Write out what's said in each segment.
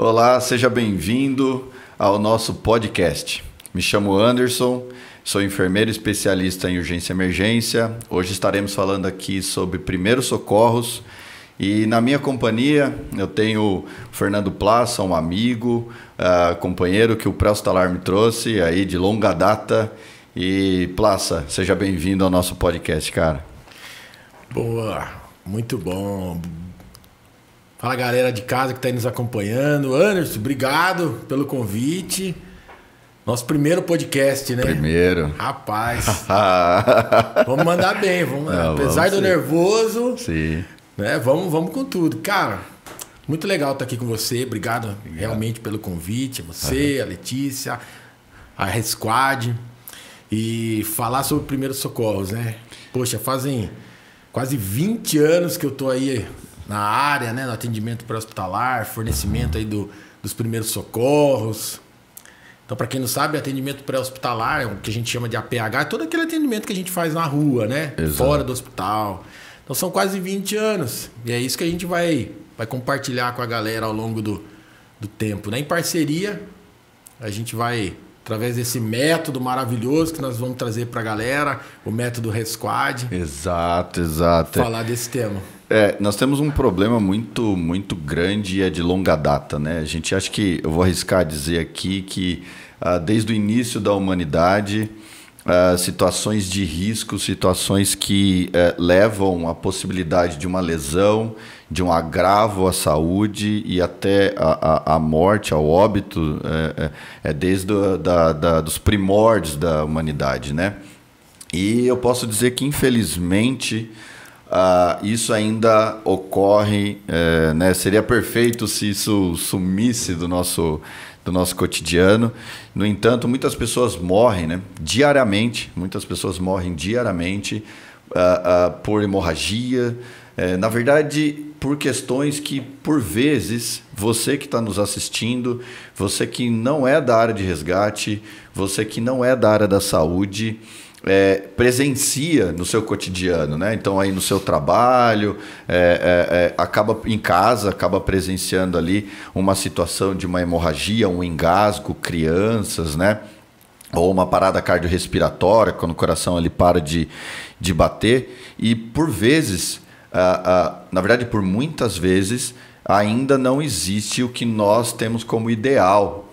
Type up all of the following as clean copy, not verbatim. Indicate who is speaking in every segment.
Speaker 1: Olá, seja bem-vindo ao nosso podcast. Me chamo Anderson, sou enfermeiro especialista em urgência e emergência. Hoje estaremos falando aqui sobre primeiros socorros e na minha companhia eu tenho o Fernando Plaça, um amigo, companheiro que o pré-hospitalar me trouxe aí de longa data. E Plaça, seja bem-vindo ao nosso podcast, cara.
Speaker 2: Boa, muito bom. Fala, galera de casa que está aí nos acompanhando. Anderson, obrigado pelo convite. Nosso primeiro podcast, né?
Speaker 1: Primeiro.
Speaker 2: Rapaz. Vamos mandar bem. Apesar do nervoso,
Speaker 1: sim,
Speaker 2: né? Vamos com tudo. Cara, muito legal estar aqui com você. Obrigado realmente pelo convite. Você, a Letícia, a Resquad. E falar sobre primeiros socorros, né? Poxa, fazem quase 20 anos que eu tô aí na área, né? No atendimento pré-hospitalar, fornecimento aí dos primeiros socorros. Então, para quem não sabe, atendimento pré-hospitalar, o que a gente chama de APH, é todo aquele atendimento que a gente faz na rua, né?
Speaker 1: Exato.
Speaker 2: Fora do hospital. Então, são quase 20 anos. E é isso que a gente vai compartilhar com a galera ao longo do tempo, né? Em parceria, a gente vai, através desse método maravilhoso que nós vamos trazer para a galera, o método Resquad.
Speaker 1: Exato.
Speaker 2: Falar desse tema.
Speaker 1: Nós temos um problema muito grande e é de longa data, né? A gente acha que, eu vou arriscar dizer aqui que desde o início da humanidade, situações de risco, situações que levam à possibilidade de uma lesão, de um agravo à saúde e até à morte, ao óbito, desde dos primórdios da humanidade, né? E eu posso dizer que, infelizmente, isso ainda ocorre, né? Seria perfeito se isso sumisse do nosso cotidiano. No entanto, muitas pessoas morrem, né? Diariamente. Muitas pessoas morrem diariamente por hemorragia. Na verdade, por questões que, por vezes, você que está nos assistindo, você que não é da área de resgate, você que não é da área da saúde, presencia no seu cotidiano, né? Então aí no seu trabalho, acaba em casa, acaba presenciando ali uma situação de uma hemorragia, um engasgo, crianças, né? Ou uma parada cardiorrespiratória, quando o coração ele para de bater. E por vezes, na verdade por muitas vezes, ainda não existe o que nós temos como ideal.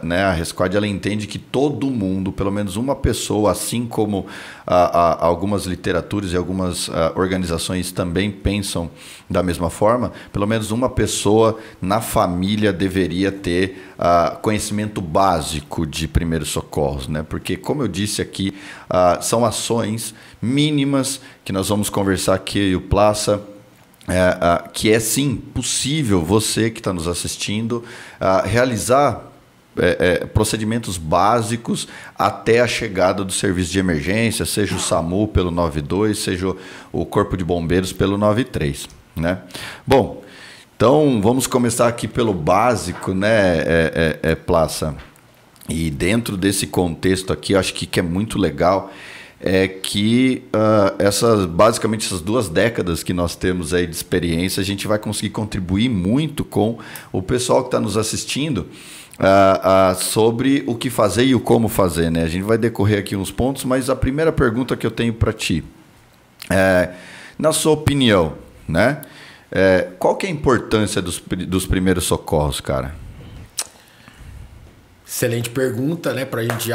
Speaker 1: Né? A Resquad ela entende que todo mundo, pelo menos uma pessoa, assim como algumas literaturas e algumas organizações também pensam da mesma forma, pelo menos uma pessoa na família deveria ter conhecimento básico de primeiros socorros, né? Porque, como eu disse aqui, são ações mínimas que nós vamos conversar aqui, eu e o Plaça, que é sim possível você que está nos assistindo realizar procedimentos básicos até a chegada do serviço de emergência, seja o SAMU pelo 92, seja o Corpo de Bombeiros pelo 93, né? Bom, então vamos começar aqui pelo básico, né, Plaça? E dentro desse contexto aqui, eu acho que é muito legal que basicamente essas 2 décadas que nós temos aí de experiência, a gente vai conseguir contribuir muito com o pessoal que está nos assistindo sobre o que fazer e o como fazer, né? A gente vai decorrer aqui uns pontos, mas a primeira pergunta que eu tenho para ti na sua opinião, né? Qual que é a importância dos primeiros socorros, cara?
Speaker 2: Excelente pergunta, né? Para a gente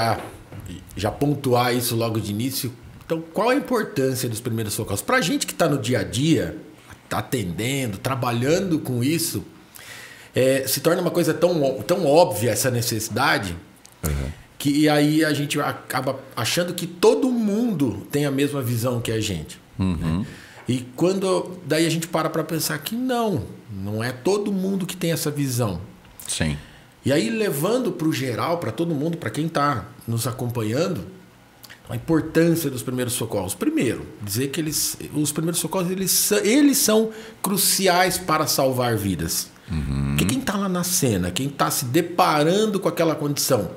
Speaker 2: já pontuar isso logo de início. Então, qual a importância dos primeiros socorros? Para a gente que está no dia a dia, atendendo, trabalhando com isso, se torna uma coisa tão óbvia essa necessidade, que aí a gente acaba achando que todo mundo tem a mesma visão que a gente. Né? E daí a gente para pensar que não é todo mundo que tem essa visão.
Speaker 1: Sim.
Speaker 2: E aí, levando para o geral, para todo mundo, para quem está nos acompanhando, a importância dos primeiros socorros. Primeiro, dizer que os primeiros socorros eles são cruciais para salvar vidas. Porque quem está lá na cena, quem está se deparando com aquela condição,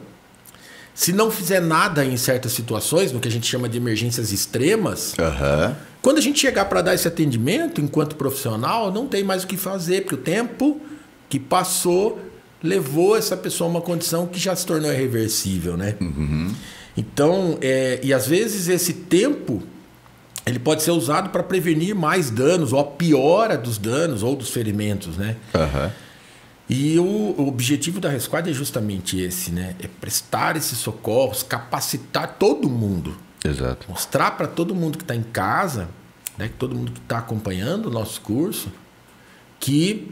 Speaker 2: se não fizer nada em certas situações, no que a gente chama de emergências extremas, quando a gente chegar para dar esse atendimento, enquanto profissional, não tem mais o que fazer, porque o tempo que passou levou essa pessoa a uma condição que já se tornou irreversível, né? Então, e às vezes esse tempo ele pode ser usado para prevenir mais danos, ou a piora dos danos ou dos ferimentos, né? E o objetivo da Resquad é justamente esse, né? É prestar esses socorros, capacitar todo mundo.
Speaker 1: Exato.
Speaker 2: Mostrar para todo mundo que está em casa, né? Que todo mundo que está acompanhando o nosso curso, que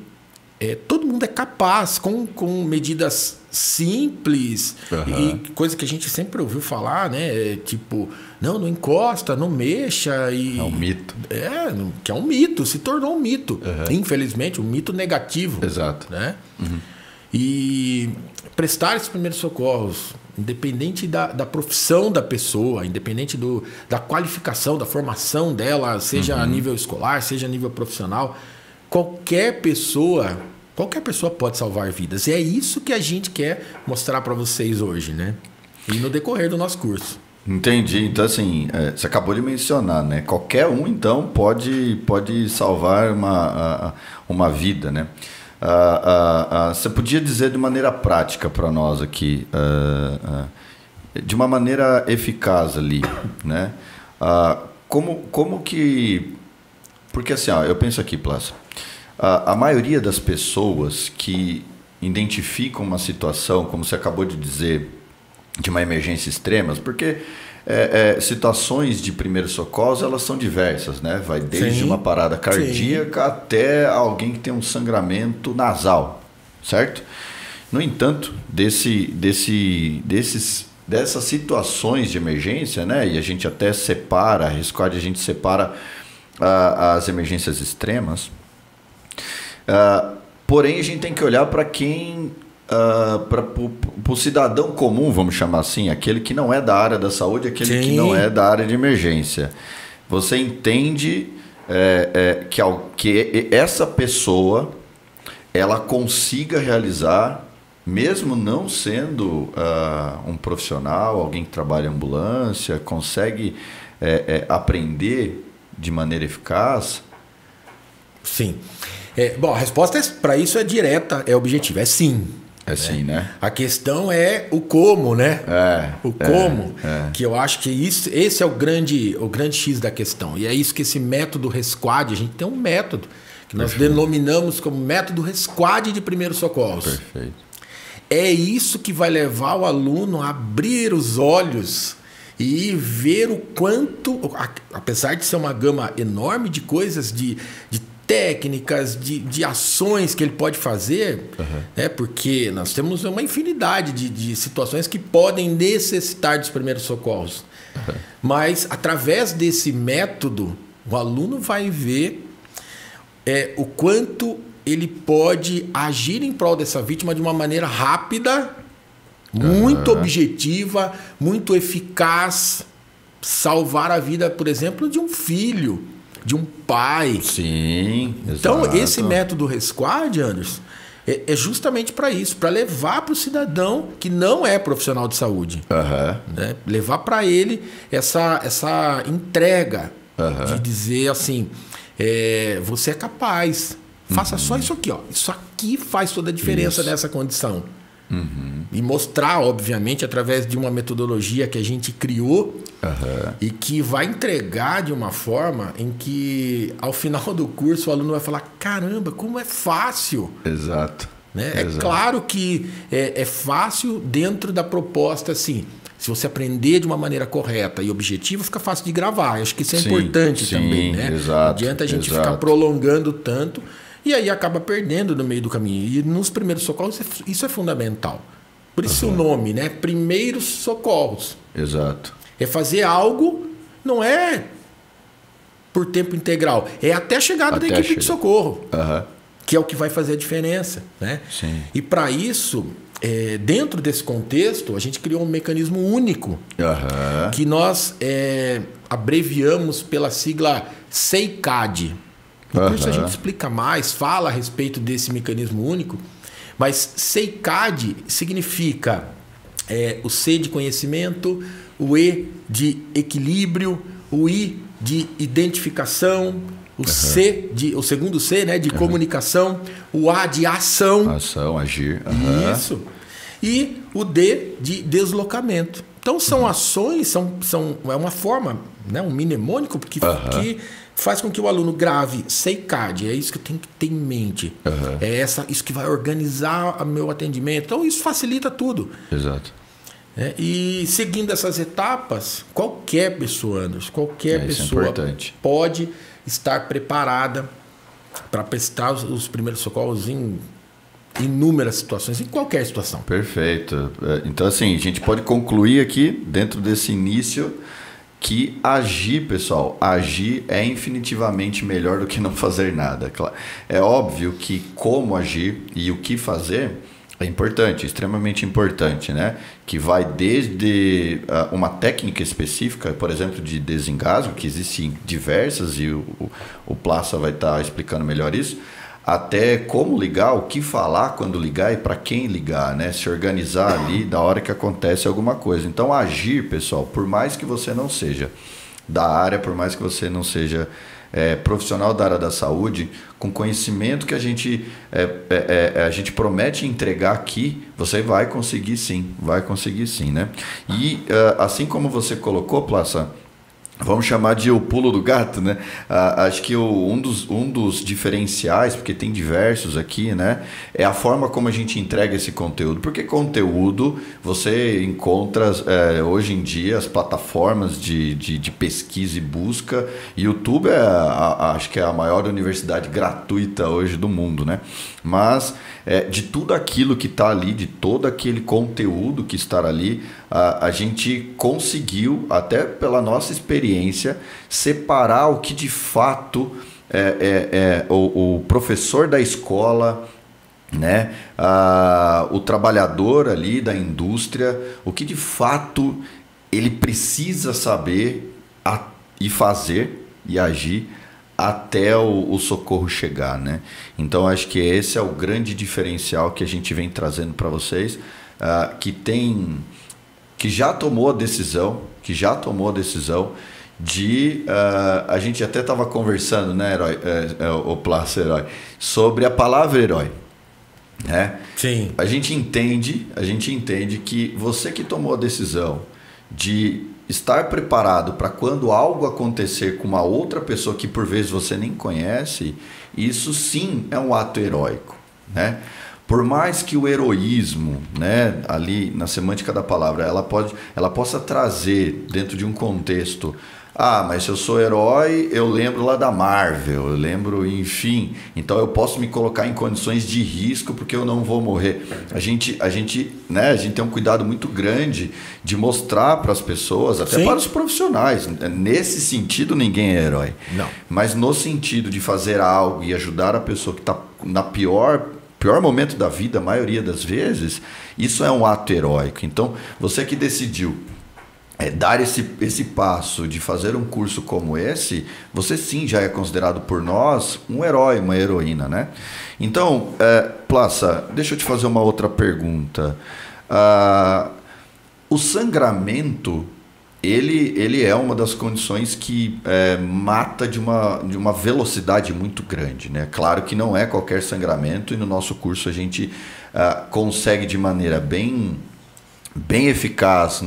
Speaker 2: todo mundo é capaz, com medidas simples, e coisa que a gente sempre ouviu falar, né? Tipo, não encosta, não mexa. E,
Speaker 1: é um mito.
Speaker 2: Que é um mito, se tornou um mito. Infelizmente, um mito negativo.
Speaker 1: Exato.
Speaker 2: Né? E prestar esses primeiros socorros, independente da profissão da pessoa, independente da qualificação, da formação dela, seja a nível escolar, seja a nível profissional, qualquer pessoa pode salvar vidas. E é isso que a gente quer mostrar para vocês hoje, né? E no decorrer do nosso curso.
Speaker 1: Entendi. Então, assim, você acabou de mencionar, né? Qualquer um, então, pode salvar uma vida, né? Você podia dizer de maneira prática para nós aqui, de uma maneira eficaz ali, né? Como que... Porque assim, eu penso aqui, Plácio, a maioria das pessoas que identificam uma situação, como você acabou de dizer, de uma emergência extrema, porque situações de primeiros socorros, elas são diversas, né? Vai desde uma parada cardíaca até alguém que tem um sangramento nasal, certo? No entanto, dessas situações de emergência, né? E a gente até separa, a Resquad, a gente separa as emergências extremas. Porém, a gente tem que olhar para quem... para o cidadão comum, vamos chamar assim, aquele que não é da área da saúde, aquele que não é da área de emergência. Você entende que essa pessoa ela consiga realizar, mesmo não sendo um profissional, alguém que trabalha em ambulância, consegue aprender de maneira eficaz?
Speaker 2: Sim. Bom, a resposta para isso é direta, é objetiva, é sim.
Speaker 1: Sim, né?
Speaker 2: A questão é o como, né? O como, que eu acho que esse é o grande X da questão. E é isso que esse método Resquad, a gente tem um método que nós denominamos como método Resquad de primeiros socorros.
Speaker 1: Perfeito.
Speaker 2: É isso que vai levar o aluno a abrir os olhos e ver o quanto, apesar de ser uma gama enorme de coisas, de técnicas, de ações que ele pode fazer, né? Porque nós temos uma infinidade de situações que podem necessitar dos primeiros socorros. Mas, através desse método, o aluno vai ver o quanto ele pode agir em prol dessa vítima de uma maneira rápida, muito objetiva, muito eficaz, salvar a vida, por exemplo, de um filho, de um pai.
Speaker 1: Sim,
Speaker 2: então,
Speaker 1: exato.
Speaker 2: Esse método Resquad, Anderson, é justamente para isso, para levar para o cidadão que não é profissional de saúde. Né? Levar para ele essa entrega de dizer assim, você é capaz, faça só isso aqui. Isso aqui faz toda a diferença nessa condição. E mostrar, obviamente, através de uma metodologia que a gente criou e que vai entregar de uma forma em que, ao final do curso, o aluno vai falar: caramba, como é fácil.
Speaker 1: Exato.
Speaker 2: Né? É claro que é fácil dentro da proposta, assim. Se você aprender de uma maneira correta e objetiva, fica fácil de gravar. Acho que isso é importante também. Né?
Speaker 1: Exato,
Speaker 2: não adianta a gente ficar prolongando tanto. E aí acaba perdendo no meio do caminho. E nos primeiros socorros isso é fundamental. Por isso o nome, né? Primeiros socorros.
Speaker 1: Exato.
Speaker 2: É fazer algo, não é por tempo integral. É até a chegada da equipe de socorro. Que é o que vai fazer a diferença. Né?
Speaker 1: Sim.
Speaker 2: E para isso, dentro desse contexto, a gente criou um mecanismo único. Que nós abreviamos pela sigla SEICAD. No curso a gente explica mais, fala a respeito desse mecanismo único, mas SEICAD significa o C de conhecimento, o E de equilíbrio, o I de identificação, O segundo C, né, de comunicação. O A de ação.
Speaker 1: Ação, agir.
Speaker 2: Isso. E o D de deslocamento. Então são ações, é uma forma, né, um mnemônico que faz com que o aluno grave SEICAD. É isso que eu tenho que ter em mente. É isso que vai organizar o meu atendimento. Então isso facilita tudo.
Speaker 1: Exato.
Speaker 2: E seguindo essas etapas, qualquer pessoa, Anderson, pessoa pode estar preparada para prestar os primeiros socorros em inúmeras situações, em qualquer situação.
Speaker 1: Perfeito. Então, assim, a gente pode concluir aqui, dentro desse início, que agir, pessoal, agir é infinitivamente melhor do que não fazer nada. É óbvio que como agir e o que fazer é importante, extremamente importante, né? Que vai desde uma técnica específica, por exemplo, de desengasgo, que existem diversas e o Plaça vai estar explicando melhor isso, até como ligar, o que falar quando ligar e para quem ligar, né? Se organizar ali na hora que acontece alguma coisa. Então, agir, pessoal, por mais que você não seja da área, por mais que você não seja profissional da área da saúde, com conhecimento que a gente promete entregar aqui, você vai conseguir sim, né? E assim como você colocou, Plaça, vamos chamar de o pulo do gato, né? Acho que um dos diferenciais, porque tem diversos aqui, né? É a forma como a gente entrega esse conteúdo. Porque conteúdo você encontra hoje em dia as plataformas de pesquisa e busca. YouTube acho que é a maior universidade gratuita hoje do mundo, né? Mas de tudo aquilo que está ali, de todo aquele conteúdo que está ali, a gente conseguiu, até pela nossa experiência, separar o que de fato o professor da escola, né, o trabalhador ali da indústria, o que de fato ele precisa saber e fazer e agir até o socorro chegar, né? Então acho que esse é o grande diferencial que a gente vem trazendo para vocês, que já tomou a decisão de... a gente até estava conversando, né, o Plaça Herói, sobre a palavra herói. Né?
Speaker 2: Sim.
Speaker 1: A gente entende que você que tomou a decisão de estar preparado para quando algo acontecer com uma outra pessoa que por vezes você nem conhece, isso sim é um ato heróico, né? Por mais que o heroísmo, né, ali na semântica da palavra, ela possa trazer dentro de um contexto, mas se eu sou herói, eu lembro lá da Marvel, eu lembro, enfim, então eu posso me colocar em condições de risco porque eu não vou morrer. A gente tem um cuidado muito grande de mostrar para as pessoas, até para os profissionais, nesse sentido ninguém é herói.
Speaker 2: Não.
Speaker 1: Mas no sentido de fazer algo e ajudar a pessoa que está na pior momento da vida, a maioria das vezes, isso é um ato heróico. Então, você que decidiu dar esse passo de fazer um curso como esse, você sim já é considerado por nós um herói, uma heroína, né? Então, Plaça, deixa eu te fazer uma outra pergunta. O sangramento, ele é uma das condições que mata de uma velocidade muito grande, né? Claro que não é qualquer sangramento, e no nosso curso a gente consegue de maneira bem eficaz,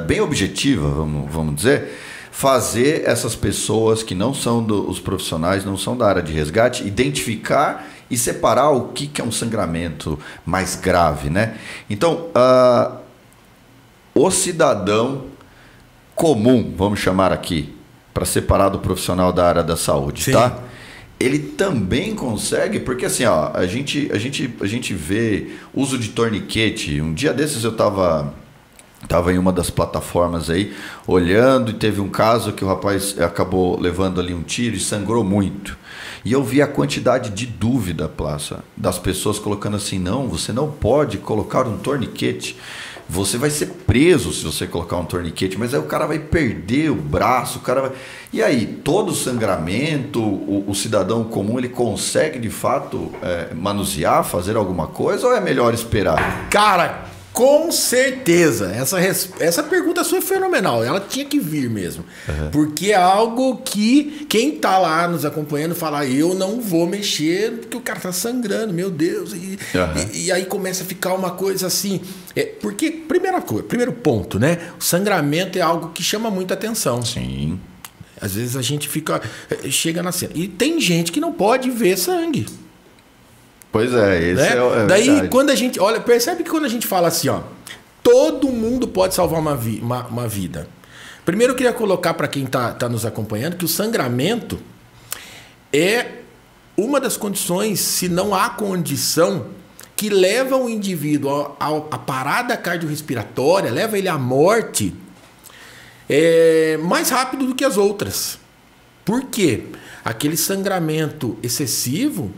Speaker 1: bem objetiva, vamos dizer, fazer essas pessoas que não são os profissionais, não são da área de resgate, identificar e separar o que é um sangramento mais grave, né? Então, o cidadão comum, vamos chamar aqui, para separar do profissional da área da saúde, tá? Ele também consegue, porque assim, a gente vê uso de torniquete. Um dia desses eu estava em uma das plataformas aí, olhando, e teve um caso que o rapaz acabou levando ali um tiro e sangrou muito. E eu vi a quantidade de dúvida, Plaça, das pessoas colocando assim, não, você não pode colocar um torniquete. Você vai ser preso se você colocar um torniquete, mas aí o cara vai perder o braço, E aí, todo sangramento, o cidadão comum, ele consegue de fato manusear, fazer alguma coisa, ou é melhor esperar?
Speaker 2: Cara, Com certeza. Essa pergunta sua é fenomenal. Ela tinha que vir mesmo. Porque é algo que quem tá lá nos acompanhando fala, eu não vou mexer porque o cara tá sangrando, meu Deus. E aí começa a ficar uma coisa assim. Porque, primeiro ponto, né? O sangramento é algo que chama muita atenção.
Speaker 1: Sim.
Speaker 2: Às vezes a gente chega na cena. E tem gente que não pode ver sangue.
Speaker 1: Pois é,
Speaker 2: né? Daí, verdade. Quando a gente... Olha, percebe que quando a gente fala assim, ó, todo mundo pode salvar uma vida. Primeiro eu queria colocar para quem tá nos acompanhando que o sangramento é uma das condições, se não há condição, que leva o indivíduo à parada cardiorrespiratória, leva ele à morte mais rápido do que as outras. Por quê? Aquele sangramento excessivo...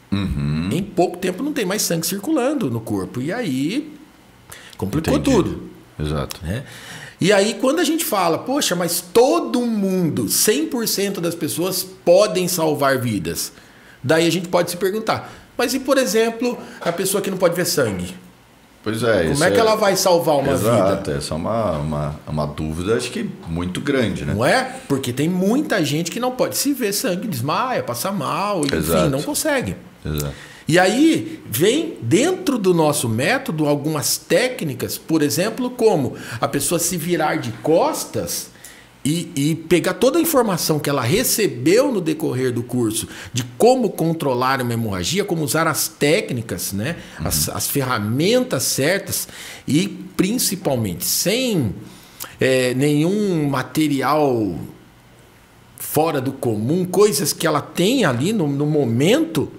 Speaker 2: Em pouco tempo não tem mais sangue circulando no corpo. E aí complicou tudo.
Speaker 1: Exato.
Speaker 2: Né? E aí quando a gente fala, poxa, mas todo mundo, 100% das pessoas podem salvar vidas. Daí a gente pode se perguntar, mas e por exemplo, a pessoa que não pode ver sangue?
Speaker 1: Pois é.
Speaker 2: Como é que ela vai salvar uma vida?
Speaker 1: Exato, essa é uma dúvida, acho que muito grande, né?
Speaker 2: Não é? Porque tem muita gente que não pode se ver sangue, desmaia, passa mal, enfim, não consegue.
Speaker 1: Exato.
Speaker 2: E aí vem dentro do nosso método algumas técnicas, por exemplo, como a pessoa se virar de costas e pegar toda a informação que ela recebeu no decorrer do curso de como controlar uma hemorragia, como usar as técnicas, né? As ferramentas certas e principalmente sem nenhum material fora do comum, coisas que ela tem ali no momento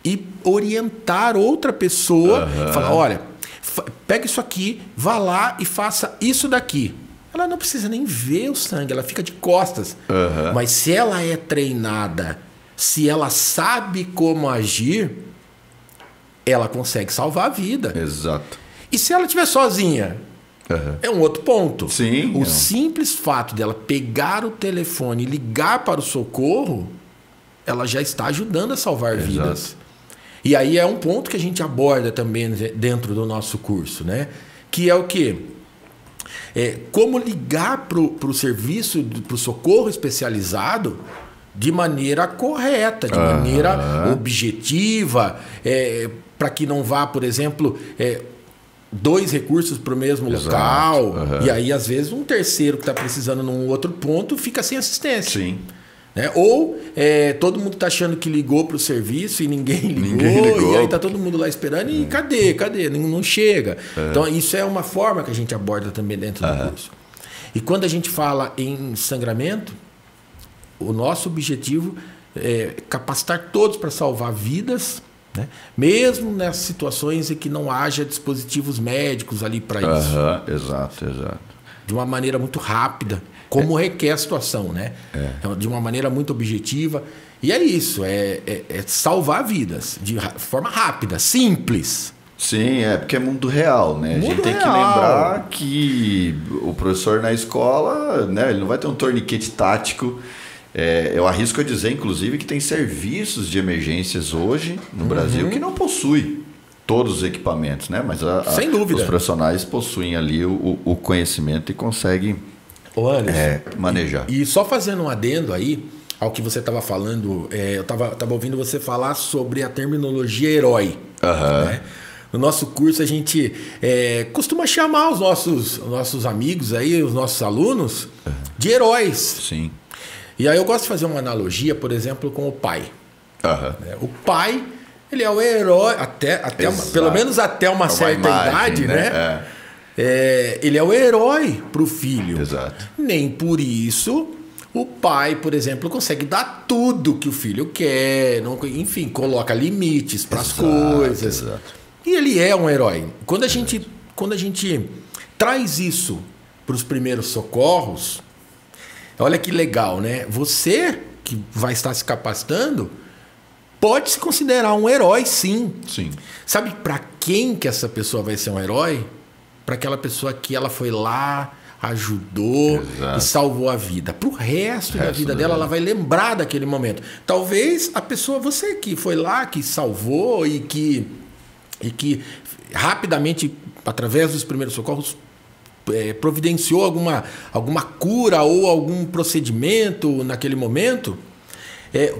Speaker 2: e orientar outra pessoa, falar, olha, pega isso aqui, vá lá e faça isso daqui. Ela não precisa nem ver o sangue, ela fica de costas. Mas se ela é treinada, se ela sabe como agir, ela consegue salvar a vida.
Speaker 1: Exato.
Speaker 2: E se ela estiver sozinha? É um outro ponto.
Speaker 1: Sim.
Speaker 2: O simples fato dela pegar o telefone e ligar para o socorro, ela já está ajudando a salvar vidas. E aí é um ponto que a gente aborda também dentro do nosso curso, né? Que é o quê? Como ligar para o serviço, para o socorro especializado de maneira correta, de maneira objetiva, para que não vá, por exemplo, 2 recursos para o mesmo local, e aí às vezes um terceiro que está precisando num outro ponto fica sem assistência.
Speaker 1: Sim.
Speaker 2: Né? Ou todo mundo está achando que ligou para o serviço e ninguém ligou, e aí está todo mundo lá esperando e cadê? Não chega. Então isso é uma forma que a gente aborda também dentro do curso. E quando a gente fala em sangramento, o nosso objetivo é capacitar todos para salvar vidas, né? Mesmo nessas situações em que não haja dispositivos médicos ali para isso.
Speaker 1: Exato.
Speaker 2: De uma maneira muito rápida, como requer a situação, né? De uma maneira muito objetiva. E é isso, é salvar vidas de forma rápida, simples.
Speaker 1: Sim, porque é mundo real, né? A gente tem que lembrar que o professor na escola, né, ele não vai ter um torniquete tático. Eu arrisco a dizer, inclusive, que tem serviços de emergências hoje no Brasil que não possui todos os equipamentos, né? Mas
Speaker 2: sem dúvida,
Speaker 1: os profissionais possuem ali o conhecimento e conseguem manejar.
Speaker 2: E só fazendo um adendo aí ao que você estava falando, eu estava ouvindo você falar sobre a terminologia herói. Né? No nosso curso a gente costuma chamar os nossos amigos aí, os nossos alunos, de heróis.
Speaker 1: Sim.
Speaker 2: E aí eu gosto de fazer uma analogia, por exemplo, com o pai. O pai, ele é o herói, pelo menos até uma certa idade, né? Ele é o herói para o filho.
Speaker 1: Exato.
Speaker 2: Nem por isso o pai, por exemplo, consegue dar tudo que o filho quer, enfim, coloca limites para as coisas.
Speaker 1: Exato.
Speaker 2: E ele é um herói. Quando a gente traz isso para os primeiros socorros, olha que legal, né? Você que vai estar se capacitando pode se considerar um herói, sim.
Speaker 1: Sim.
Speaker 2: Sabe para quem que essa pessoa vai ser um herói? Para aquela pessoa que ela foi lá, ajudou e salvou a vida. Para o resto da vida dela, ela vai lembrar daquele momento. Talvez a pessoa, você que foi lá, que salvou e que rapidamente através dos primeiros socorros, providenciou alguma cura ou algum procedimento naquele momento,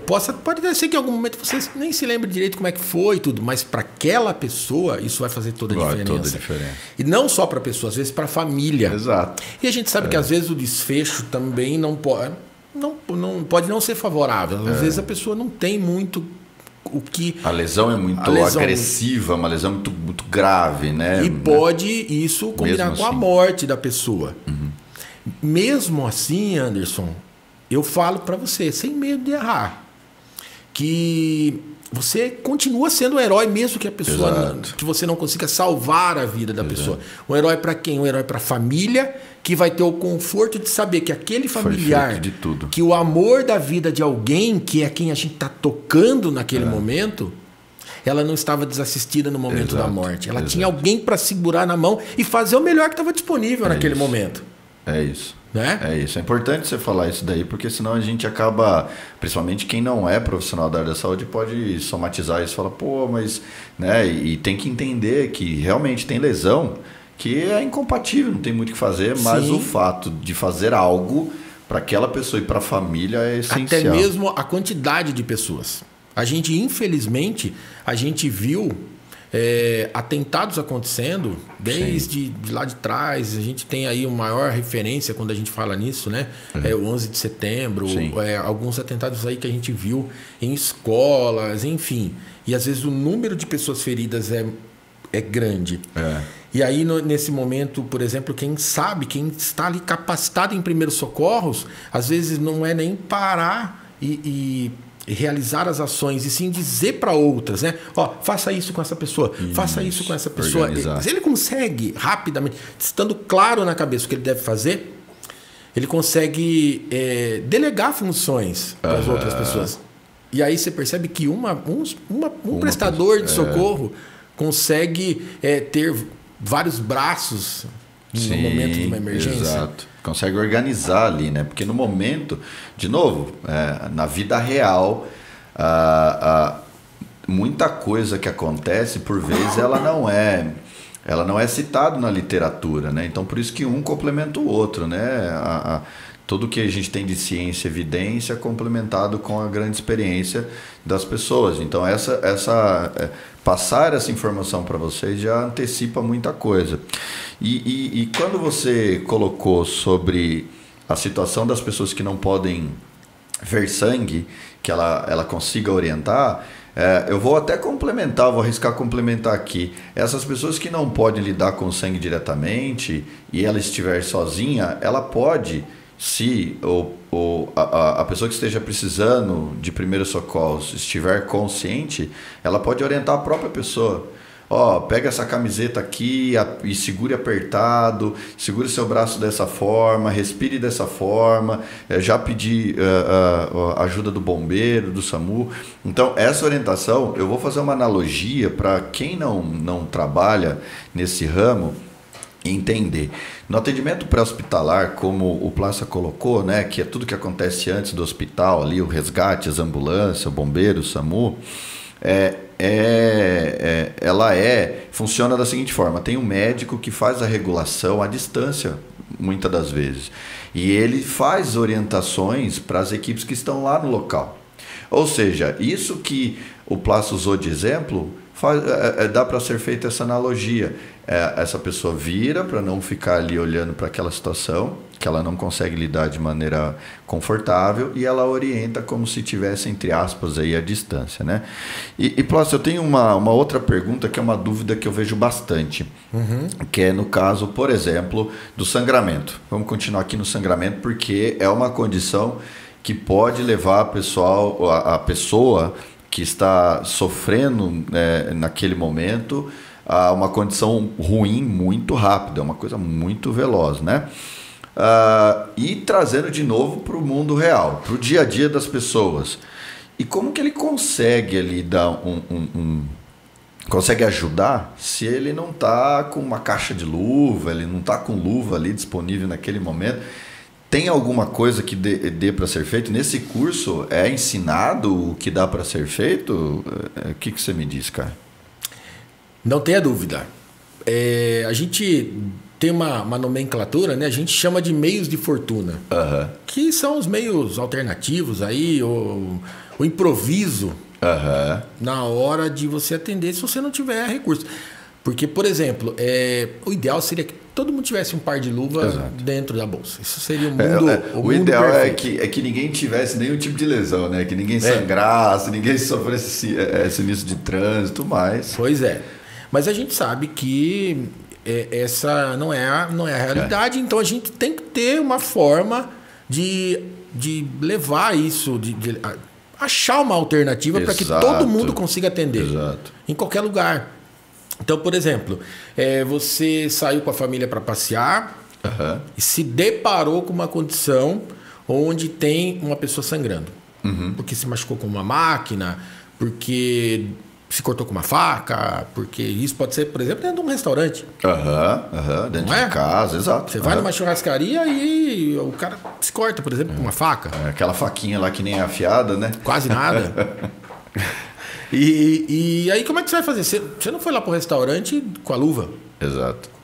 Speaker 2: pode ser que em algum momento você nem se lembre direito como é que foi e tudo, mas para aquela pessoa isso vai fazer toda a diferença.
Speaker 1: Toda a diferença.
Speaker 2: E não só para a pessoa, às vezes para a família.
Speaker 1: Exato.
Speaker 2: E a gente sabe que às vezes o desfecho também não pode não ser favorável. Às vezes a pessoa não tem muito o que...
Speaker 1: A lesão é muito agressiva, uma lesão muito, muito grave, né?
Speaker 2: E pode isso combinar com a morte da pessoa.
Speaker 1: Uhum.
Speaker 2: Mesmo assim, Anderson, eu falo para você, sem medo de errar, que você continua sendo um herói mesmo que a pessoa que você não consiga salvar a vida da pessoa. Um herói para quem? Um herói para a família, que vai ter o conforto de saber que aquele familiar,
Speaker 1: de tudo.
Speaker 2: Que o amor da vida de alguém, que é quem a gente está tocando naquele momento, ela não estava desassistida no momento da morte. Ela tinha alguém para segurar na mão e fazer o melhor que estava disponível naquele momento.
Speaker 1: É isso.
Speaker 2: Né?
Speaker 1: É isso. É importante você falar isso daí, porque senão a gente acaba, principalmente quem não é profissional da área da saúde, pode somatizar isso e falar, pô, mas... né? E tem que entender que realmente tem lesão que é incompatível, não tem muito o que fazer, mas o fato de fazer algo para aquela pessoa e para a família é essencial.
Speaker 2: Até mesmo a quantidade de pessoas. A gente, infelizmente, viu atentados acontecendo desde lá de trás. A gente tem aí uma maior referência quando a gente fala nisso, né? O 11 de setembro, alguns atentados aí que a gente viu em escolas, enfim. E às vezes o número de pessoas feridas é grande. E aí, nesse momento, por exemplo, quem está ali capacitado em primeiros socorros, às vezes não é nem parar e realizar as ações, e sim dizer para outras, né? Faça isso com essa pessoa, faça isso com essa pessoa. Mas ele consegue rapidamente, estando claro na cabeça o que ele deve fazer, ele consegue delegar funções para as outras pessoas. E aí você percebe que um prestador de socorro consegue ter vários braços no momento de uma emergência.
Speaker 1: Exato. Consegue organizar ali, né? Porque no momento, de novo, na vida real, muita coisa que acontece, por vezes, ela não é citada na literatura, né? Então, por isso que um complementa o outro, né? Tudo que a gente tem de ciência e evidência complementado com a grande experiência das pessoas. Então, passar essa informação para vocês já antecipa muita coisa. E quando você colocou sobre a situação das pessoas que não podem ver sangue, que ela consiga orientar, eu vou até complementar, vou arriscar complementar aqui. Essas pessoas que não podem lidar com o sangue diretamente e ela estiver sozinha, ela pode, se a pessoa que esteja precisando de primeiros socorros estiver consciente, ela pode orientar a própria pessoa. Pega essa camiseta aqui e segure apertado, segure seu braço dessa forma, respire dessa forma, já pedi ajuda do bombeiro, do SAMU. Então, essa orientação, eu vou fazer uma analogia para quem não trabalha nesse ramo entender. No atendimento pré-hospitalar, como o Plácia colocou, né, que é tudo que acontece antes do hospital, ali o resgate, as ambulâncias, o bombeiro, o SAMU, funciona da seguinte forma: tem um médico que faz a regulação à distância, muitas das vezes, e ele faz orientações para as equipes que estão lá no local. Ou seja, isso que o Plácio usou de exemplo, dá para ser feita essa analogia. Essa pessoa vira para não ficar ali olhando para aquela situação que ela não consegue lidar de maneira confortável, e ela orienta como se tivesse, entre aspas, aí a distância, né? E Plácio, eu tenho uma outra pergunta que é uma dúvida que eu vejo bastante, que é no caso, por exemplo, do sangramento. Vamos continuar aqui no sangramento, porque é uma condição que pode levar a pessoa que está sofrendo naquele momento a uma condição ruim muito rápida, é uma coisa muito veloz, né? E trazendo de novo para o mundo real, para o dia a dia das pessoas. E como que ele consegue ali dar consegue ajudar se ele não está com uma caixa de luva, ele não está com luva ali disponível naquele momento? Tem alguma coisa que dê para ser feito? Nesse curso é ensinado o que dá para ser feito? O que você me diz, cara?
Speaker 2: Não tenha dúvida. a gente tem uma nomenclatura, né? A gente chama de meios de fortuna, que são os meios alternativos aí, o improviso na hora de você atender se você não tiver recurso. Porque, por exemplo, o ideal seria que todo mundo tivesse um par de luva dentro da bolsa. Isso seria o mundo
Speaker 1: o
Speaker 2: mundo
Speaker 1: ideal
Speaker 2: perfeito.
Speaker 1: é que ninguém tivesse nenhum tipo de lesão, né? Que ninguém sangrasse, ninguém sofresse sinistro de trânsito, mais.
Speaker 2: Pois é. Mas a gente sabe que essa não é a realidade, então a gente tem que ter uma forma de levar isso, de achar uma alternativa para que todo mundo consiga atender em qualquer lugar. Então, por exemplo, você saiu com a família para passear e se deparou com uma condição onde tem uma pessoa sangrando. Porque se machucou com uma máquina, porque se cortou com uma faca, porque isso pode ser, por exemplo, dentro de um restaurante.
Speaker 1: Dentro de casa, exato.
Speaker 2: Você vai numa churrascaria e o cara se corta, por exemplo, com uma faca.
Speaker 1: Aquela faquinha lá que nem é afiada, né?
Speaker 2: Quase nada. E aí como é que você vai fazer? Você não foi lá pro restaurante com a luva?
Speaker 1: Exato.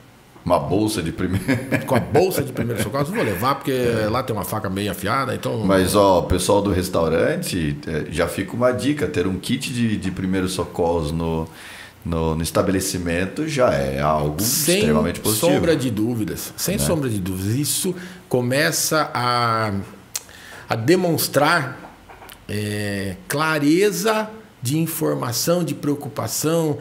Speaker 1: Uma bolsa de primeiro...
Speaker 2: Com a bolsa de primeiro socorro, não vou levar, porque lá tem uma faca meio afiada, então...
Speaker 1: Mas, o pessoal do restaurante, já fica uma dica, ter um kit de primeiros socorros no estabelecimento já é algo extremamente positivo.
Speaker 2: Sem sombra de dúvidas. Sem sombra de dúvidas. Isso começa a demonstrar clareza de informação, de preocupação,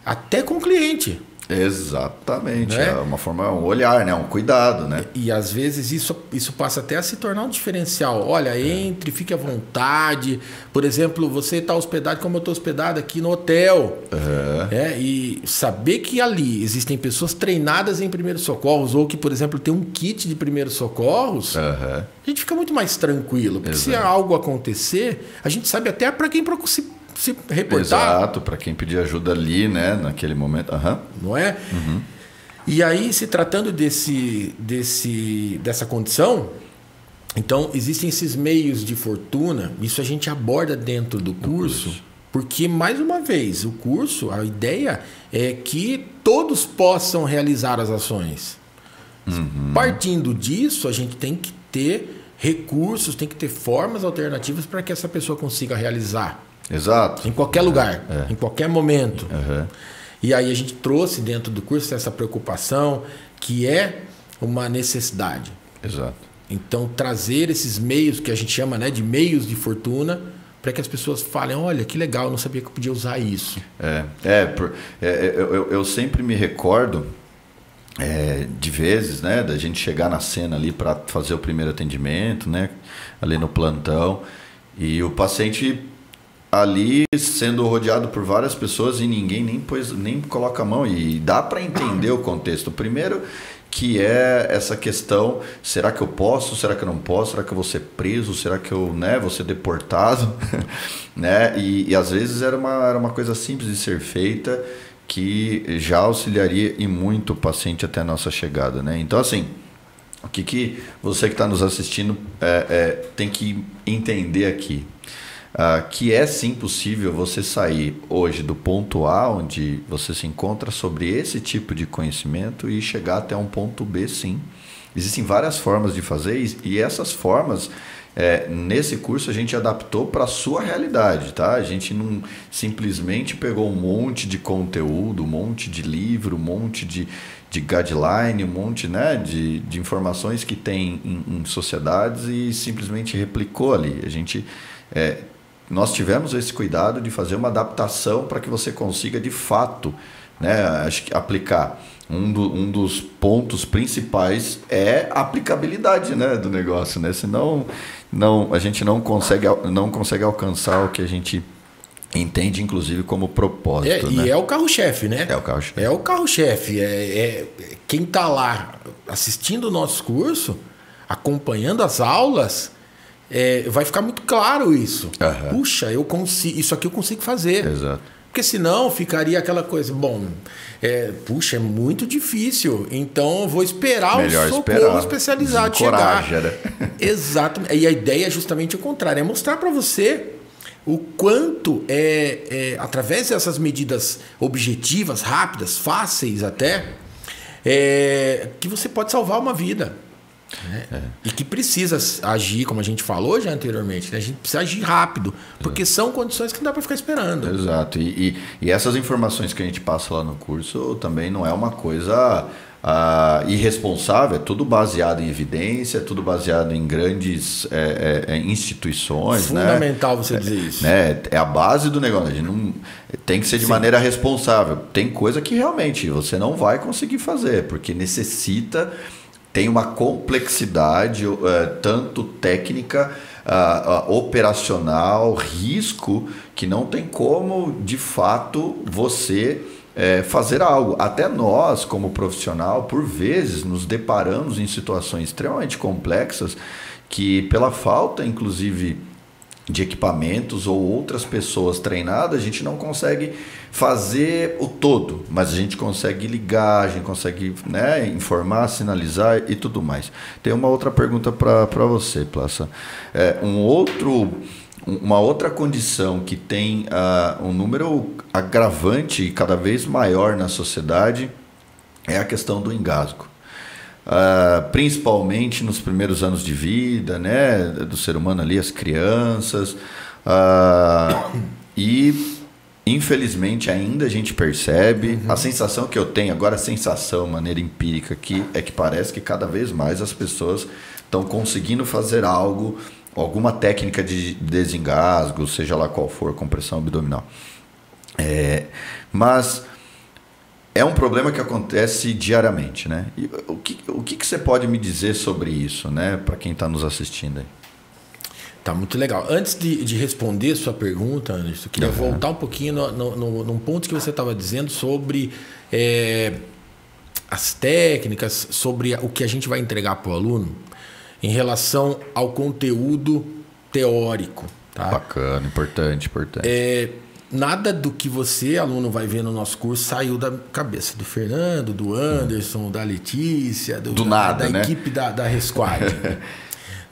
Speaker 2: até com o cliente.
Speaker 1: Exatamente. É uma forma, um olhar, né? Um cuidado, né?
Speaker 2: E às vezes isso passa até a se tornar um diferencial. Olha, entre, fique à vontade. Por exemplo, você está hospedado, como eu estou hospedado aqui no hotel. E saber que ali existem pessoas treinadas em primeiros socorros, ou que, por exemplo, tem um kit de primeiros socorros, a gente fica muito mais tranquilo. Porque se algo acontecer, a gente sabe até para quem se reportar.
Speaker 1: Exato, para quem pedir ajuda ali, né, naquele momento.
Speaker 2: Não é? E aí, se tratando dessa condição, então existem esses meios de fortuna, isso a gente aborda dentro do curso, porque, mais uma vez, o curso, a ideia é que todos possam realizar as ações. Partindo disso, a gente tem que ter recursos, tem que ter formas alternativas para que essa pessoa consiga realizar.
Speaker 1: Exato.
Speaker 2: Em qualquer lugar, em qualquer momento. E aí a gente trouxe dentro do curso essa preocupação que é uma necessidade.
Speaker 1: Exato.
Speaker 2: Então trazer esses meios que a gente chama, né, de meios de fortuna para que as pessoas falem, olha, que legal, eu não sabia que eu podia usar isso.
Speaker 1: Eu sempre me recordo de vezes, né, da gente chegar na cena ali para fazer o primeiro atendimento, né, ali no plantão, e o paciente ali sendo rodeado por várias pessoas e ninguém nem coloca a mão, e dá para entender o contexto. Primeiro, que é essa questão, será que eu posso, será que eu não posso, será que eu vou ser preso, será que eu vou ser deportado? Né? E às vezes era uma coisa simples de ser feita, que já auxiliaria e muito o paciente até a nossa chegada. Né? Então, assim, o que você que está nos assistindo tem que entender aqui? Que é sim possível você sair hoje do ponto A, onde você se encontra, sobre esse tipo de conhecimento e chegar até um ponto B, sim. Existem várias formas de fazer e essas formas, nesse curso, a gente adaptou para a sua realidade. Tá? A gente não simplesmente pegou um monte de conteúdo, um monte de livro, um monte de guideline, um monte, né, de informações que tem em sociedades e simplesmente replicou ali. Nós tivemos esse cuidado de fazer uma adaptação para que você consiga, de fato, né, aplicar. Um dos pontos principais é a aplicabilidade, né, do negócio. Né? Senão a gente não consegue alcançar o que a gente entende, inclusive, como propósito.
Speaker 2: E
Speaker 1: né?
Speaker 2: é o carro-chefe, né?
Speaker 1: É o carro-chefe.
Speaker 2: É o carro-chefe. Quem está lá assistindo o nosso curso, acompanhando as aulas... vai ficar muito claro isso. Puxa, isso aqui eu consigo fazer.
Speaker 1: Exato.
Speaker 2: Porque senão ficaria aquela coisa, puxa, é muito difícil, então eu vou esperar
Speaker 1: Melhor
Speaker 2: o socorro especializado chegar.
Speaker 1: Né?
Speaker 2: Exato. E a ideia é justamente o contrário, é mostrar para você o quanto através dessas medidas objetivas, rápidas, fáceis até, que você pode salvar uma vida. E que precisa agir, como a gente falou já anteriormente, né? A gente precisa agir rápido, porque são condições que não dá para ficar esperando.
Speaker 1: Exato. E essas informações que a gente passa lá no curso também não é uma coisa irresponsável, é tudo baseado em evidência, é tudo baseado em grandes instituições.
Speaker 2: Fundamental, né? Você dizer isso.
Speaker 1: Né? É a base do negócio. A gente não, tem que ser de maneira responsável. Tem coisa que realmente você não vai conseguir fazer, porque necessita... Tem uma complexidade, tanto técnica, operacional, risco, que não tem como, de fato, você fazer algo. Até nós, como profissional, por vezes nos deparamos em situações extremamente complexas que, pela falta, inclusive, de equipamentos ou outras pessoas treinadas, a gente não consegue fazer o todo, mas a gente consegue ligar, a gente consegue, né, informar, sinalizar e tudo mais. Tem uma outra pergunta para você, Plaça. Uma outra condição que tem um número agravante cada vez maior na sociedade é a questão do engasgo. Principalmente nos primeiros anos de vida, né, do ser humano ali, as crianças, e infelizmente ainda a gente percebe, a sensação que eu tenho agora, a sensação, maneira empírica aqui, é que parece que cada vez mais as pessoas estão conseguindo fazer algo, alguma técnica de desengasgo, seja lá qual for, compressão abdominal. Mas é um problema que acontece diariamente, né? E o que você pode me dizer sobre isso, né? Para quem está nos assistindo aí.
Speaker 2: Tá muito legal. Antes de responder sua pergunta, Anderson, eu queria voltar um pouquinho num ponto que você estava dizendo sobre as técnicas, sobre o que a gente vai entregar para o aluno em relação ao conteúdo teórico. Tá?
Speaker 1: Bacana, importante.
Speaker 2: Nada do que você, aluno, vai ver no nosso curso saiu da cabeça do Fernando, do Anderson, da Letícia, da equipe da Resquad.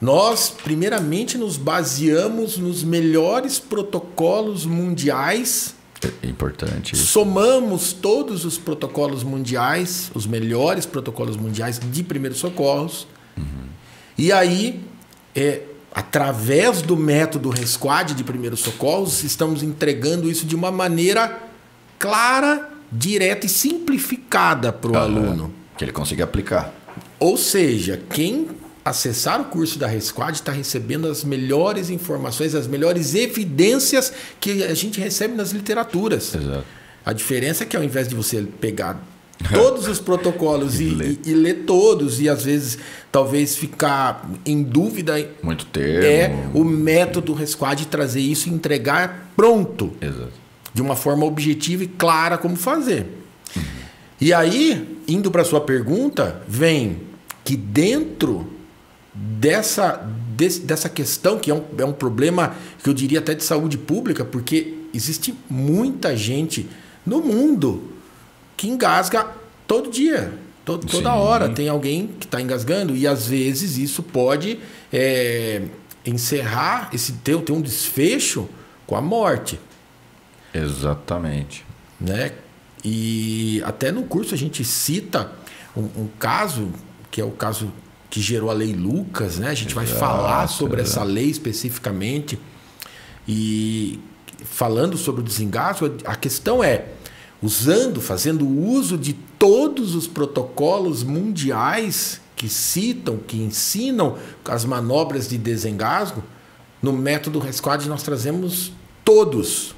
Speaker 2: Nós, primeiramente, nos baseamos nos melhores protocolos mundiais.
Speaker 1: É importante isso.
Speaker 2: Somamos todos os protocolos mundiais, os melhores protocolos mundiais de primeiros socorros. E aí, através do método Resquad de primeiros socorros, estamos entregando isso de uma maneira clara, direta e simplificada para o aluno.
Speaker 1: Que ele consiga aplicar.
Speaker 2: Ou seja, quem acessar o curso da Resquad está recebendo as melhores informações, as melhores evidências que a gente recebe nas literaturas.
Speaker 1: Exato.
Speaker 2: A diferença é que ao invés de você pegar todos os protocolos e ler todos e às vezes talvez ficar em dúvida,
Speaker 1: muito termo,
Speaker 2: o método Resquad trazer isso e entregar pronto.
Speaker 1: Exato.
Speaker 2: De uma forma objetiva e clara como fazer. E aí, indo para a sua pergunta, vem que dentro dessa questão, que é um problema que eu diria até de saúde pública, porque existe muita gente no mundo que engasga todo dia, toda hora tem alguém que está engasgando, e às vezes isso pode encerrar, ter um desfecho com a morte.
Speaker 1: Exatamente.
Speaker 2: Né? E até no curso a gente cita um caso, que é o caso que gerou a Lei Lucas, né? A gente vai falar sobre essa lei especificamente. E falando sobre o desengasgo, a questão é, fazendo uso de todos os protocolos mundiais que citam, que ensinam as manobras de desengasgo, no método Resquad nós trazemos todos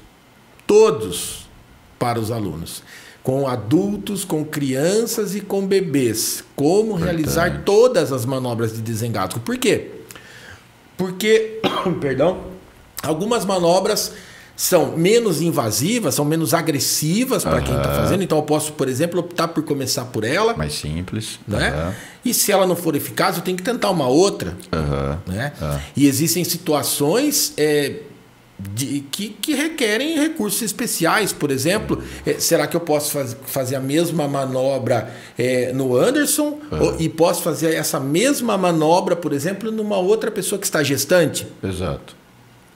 Speaker 2: para os alunos. Com adultos, com crianças e com bebês. Como realizar todas as manobras de desengasgo. Por quê? Porque, algumas manobras são menos invasivas, são menos agressivas para quem está fazendo. Então eu posso, por exemplo, optar por começar por ela.
Speaker 1: Mais simples.
Speaker 2: Né? E se ela não for eficaz, eu tenho que tentar uma outra. Né? E existem situações que requerem recursos especiais. Por exemplo, será que eu posso fazer a mesma manobra no Anderson e posso fazer essa mesma manobra, por exemplo, numa outra pessoa que está gestante?
Speaker 1: Exato.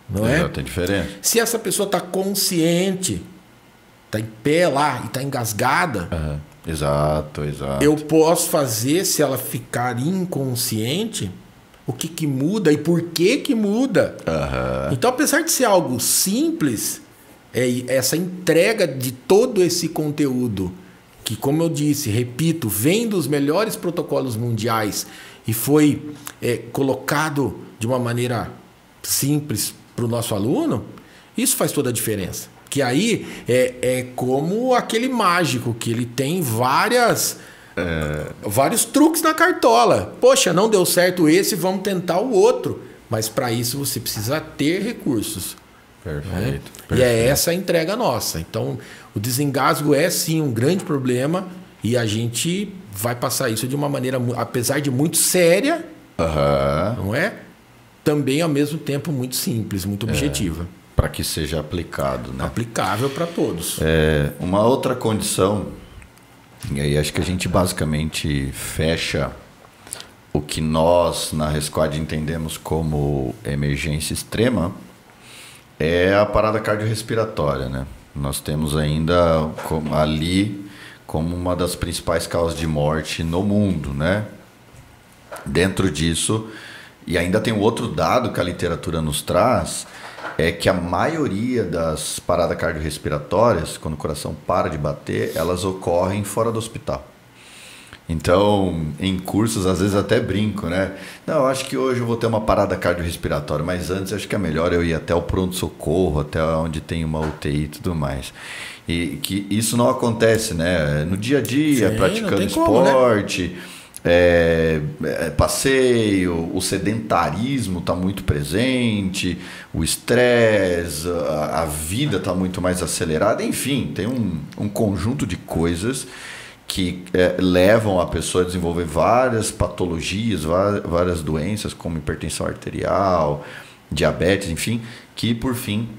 Speaker 2: não é?
Speaker 1: Tem diferença.
Speaker 2: Se essa pessoa está consciente, está em pé lá e está engasgada,
Speaker 1: Exato.
Speaker 2: eu posso fazer, se ela ficar inconsciente, o que muda e por que muda. Então, apesar de ser algo simples, essa entrega de todo esse conteúdo, que, como eu disse, repito, vem dos melhores protocolos mundiais e foi colocado de uma maneira simples para o nosso aluno, isso faz toda a diferença. Que aí é como aquele mágico que ele tem vários truques na cartola. Poxa, não deu certo esse, vamos tentar o outro. Mas para isso você precisa ter recursos.
Speaker 1: Perfeito.
Speaker 2: E é essa a entrega nossa. Então, o desengasgo é sim um grande problema e a gente vai passar isso de uma maneira, apesar de muito séria, não é? Também ao mesmo tempo muito simples, muito objetiva.
Speaker 1: Para que seja aplicado, né?
Speaker 2: Aplicável para todos.
Speaker 1: Uma outra condição, e aí acho que a gente basicamente fecha o que nós na Resquad entendemos como emergência extrema, é a parada cardiorrespiratória, né? Nós temos ainda ali como uma das principais causas de morte no mundo, né? Dentro disso, e ainda tem um outro dado que a literatura nos traz, é que a maioria das paradas cardiorrespiratórias, quando o coração para de bater, elas ocorrem fora do hospital. Então, em cursos, às vezes até brinco, né? Não, acho que hoje eu vou ter uma parada cardiorrespiratória, mas antes acho que é melhor eu ir até o pronto-socorro, até onde tem uma UTI e tudo mais. E que isso não acontece, né? No dia a dia,
Speaker 2: Sim,
Speaker 1: praticando esporte, passeio, o sedentarismo está muito presente, o estresse, a vida está muito mais acelerada, enfim, tem um conjunto de coisas que levam a pessoa a desenvolver várias patologias, várias doenças, como hipertensão arterial, diabetes, enfim, que por fim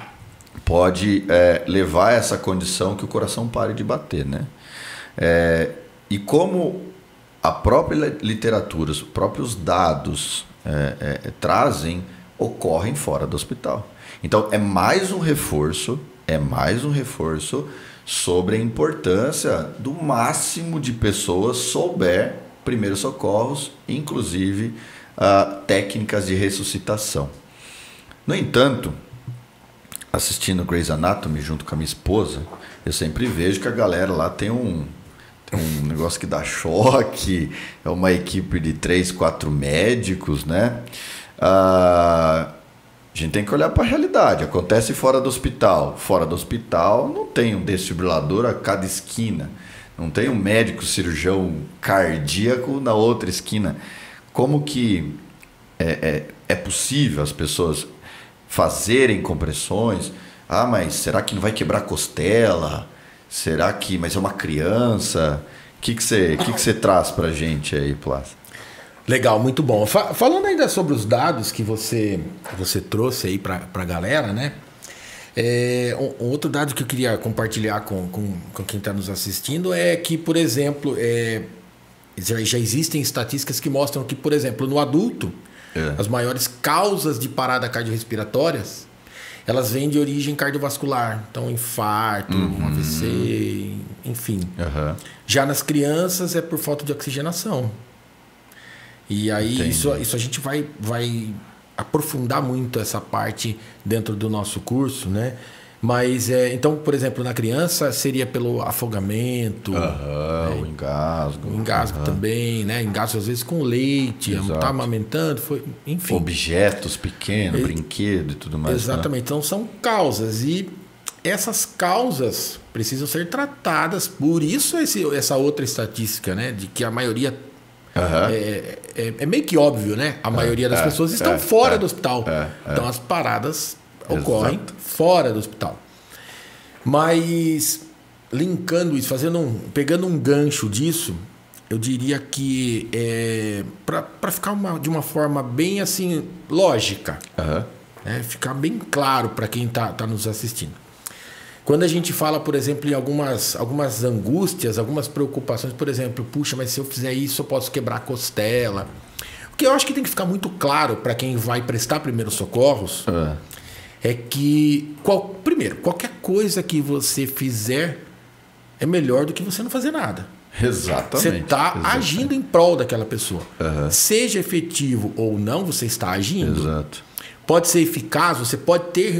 Speaker 1: pode levar a essa condição que o coração pare de bater, né? E como a própria literatura, os próprios dados trazem, ocorrem fora do hospital. Então é mais um reforço sobre a importância do máximo de pessoas souber primeiros socorros, inclusive técnicas de ressuscitação. No entanto, assistindo Grey's Anatomy junto com a minha esposa, eu sempre vejo que a galera lá tem um negócio que dá choque, é uma equipe de 3, 4 médicos, né? A gente tem que olhar para a realidade. Acontece fora do hospital. Fora do hospital não tem um desfibrilador a cada esquina. Não tem um médico cirurgião cardíaco na outra esquina. Como que é possível as pessoas fazerem compressões? Mas será que não vai quebrar a costela? Será que... Mas é uma criança? O que você traz para a gente aí, Plácido?
Speaker 2: Legal, muito bom. Falando ainda sobre os dados que você trouxe aí para a galera, né? Um outro dado que eu queria compartilhar com quem está nos assistindo é que, por exemplo, já existem estatísticas que mostram que, por exemplo, no adulto, as maiores causas de parada cardiorrespiratórias, elas vêm de origem cardiovascular. Então, infarto, AVC, enfim. Já nas crianças é por falta de oxigenação. E aí isso a gente vai aprofundar muito essa parte dentro do nosso curso, né? Mas, então, por exemplo, na criança seria pelo afogamento.
Speaker 1: O engasgo.
Speaker 2: O engasgo também, né? Engasgo às vezes com leite, tá amamentando, enfim.
Speaker 1: Objetos pequenos, brinquedo e tudo mais.
Speaker 2: Exatamente. Né? Então, são causas. E essas causas precisam ser tratadas. Por isso essa outra estatística, né? De que a maioria... É meio que óbvio, né? A maioria das pessoas estão fora do hospital. Então as paradas ocorrem fora do hospital. Mas linkando isso, pegando um gancho disso, eu diria que para ficar de uma forma bem assim lógica, ficar bem claro para quem está nos assistindo. Quando a gente fala, por exemplo, em algumas angústias, algumas preocupações, por exemplo, puxa, mas se eu fizer isso eu posso quebrar a costela. O que eu acho que tem que ficar muito claro para quem vai prestar primeiros socorros é que, primeiro, qualquer coisa que você fizer é melhor do que você não fazer nada.
Speaker 1: Exatamente.
Speaker 2: Você está agindo em prol daquela pessoa. Seja efetivo ou não, você está agindo.
Speaker 1: Exato.
Speaker 2: Pode ser eficaz, você pode ter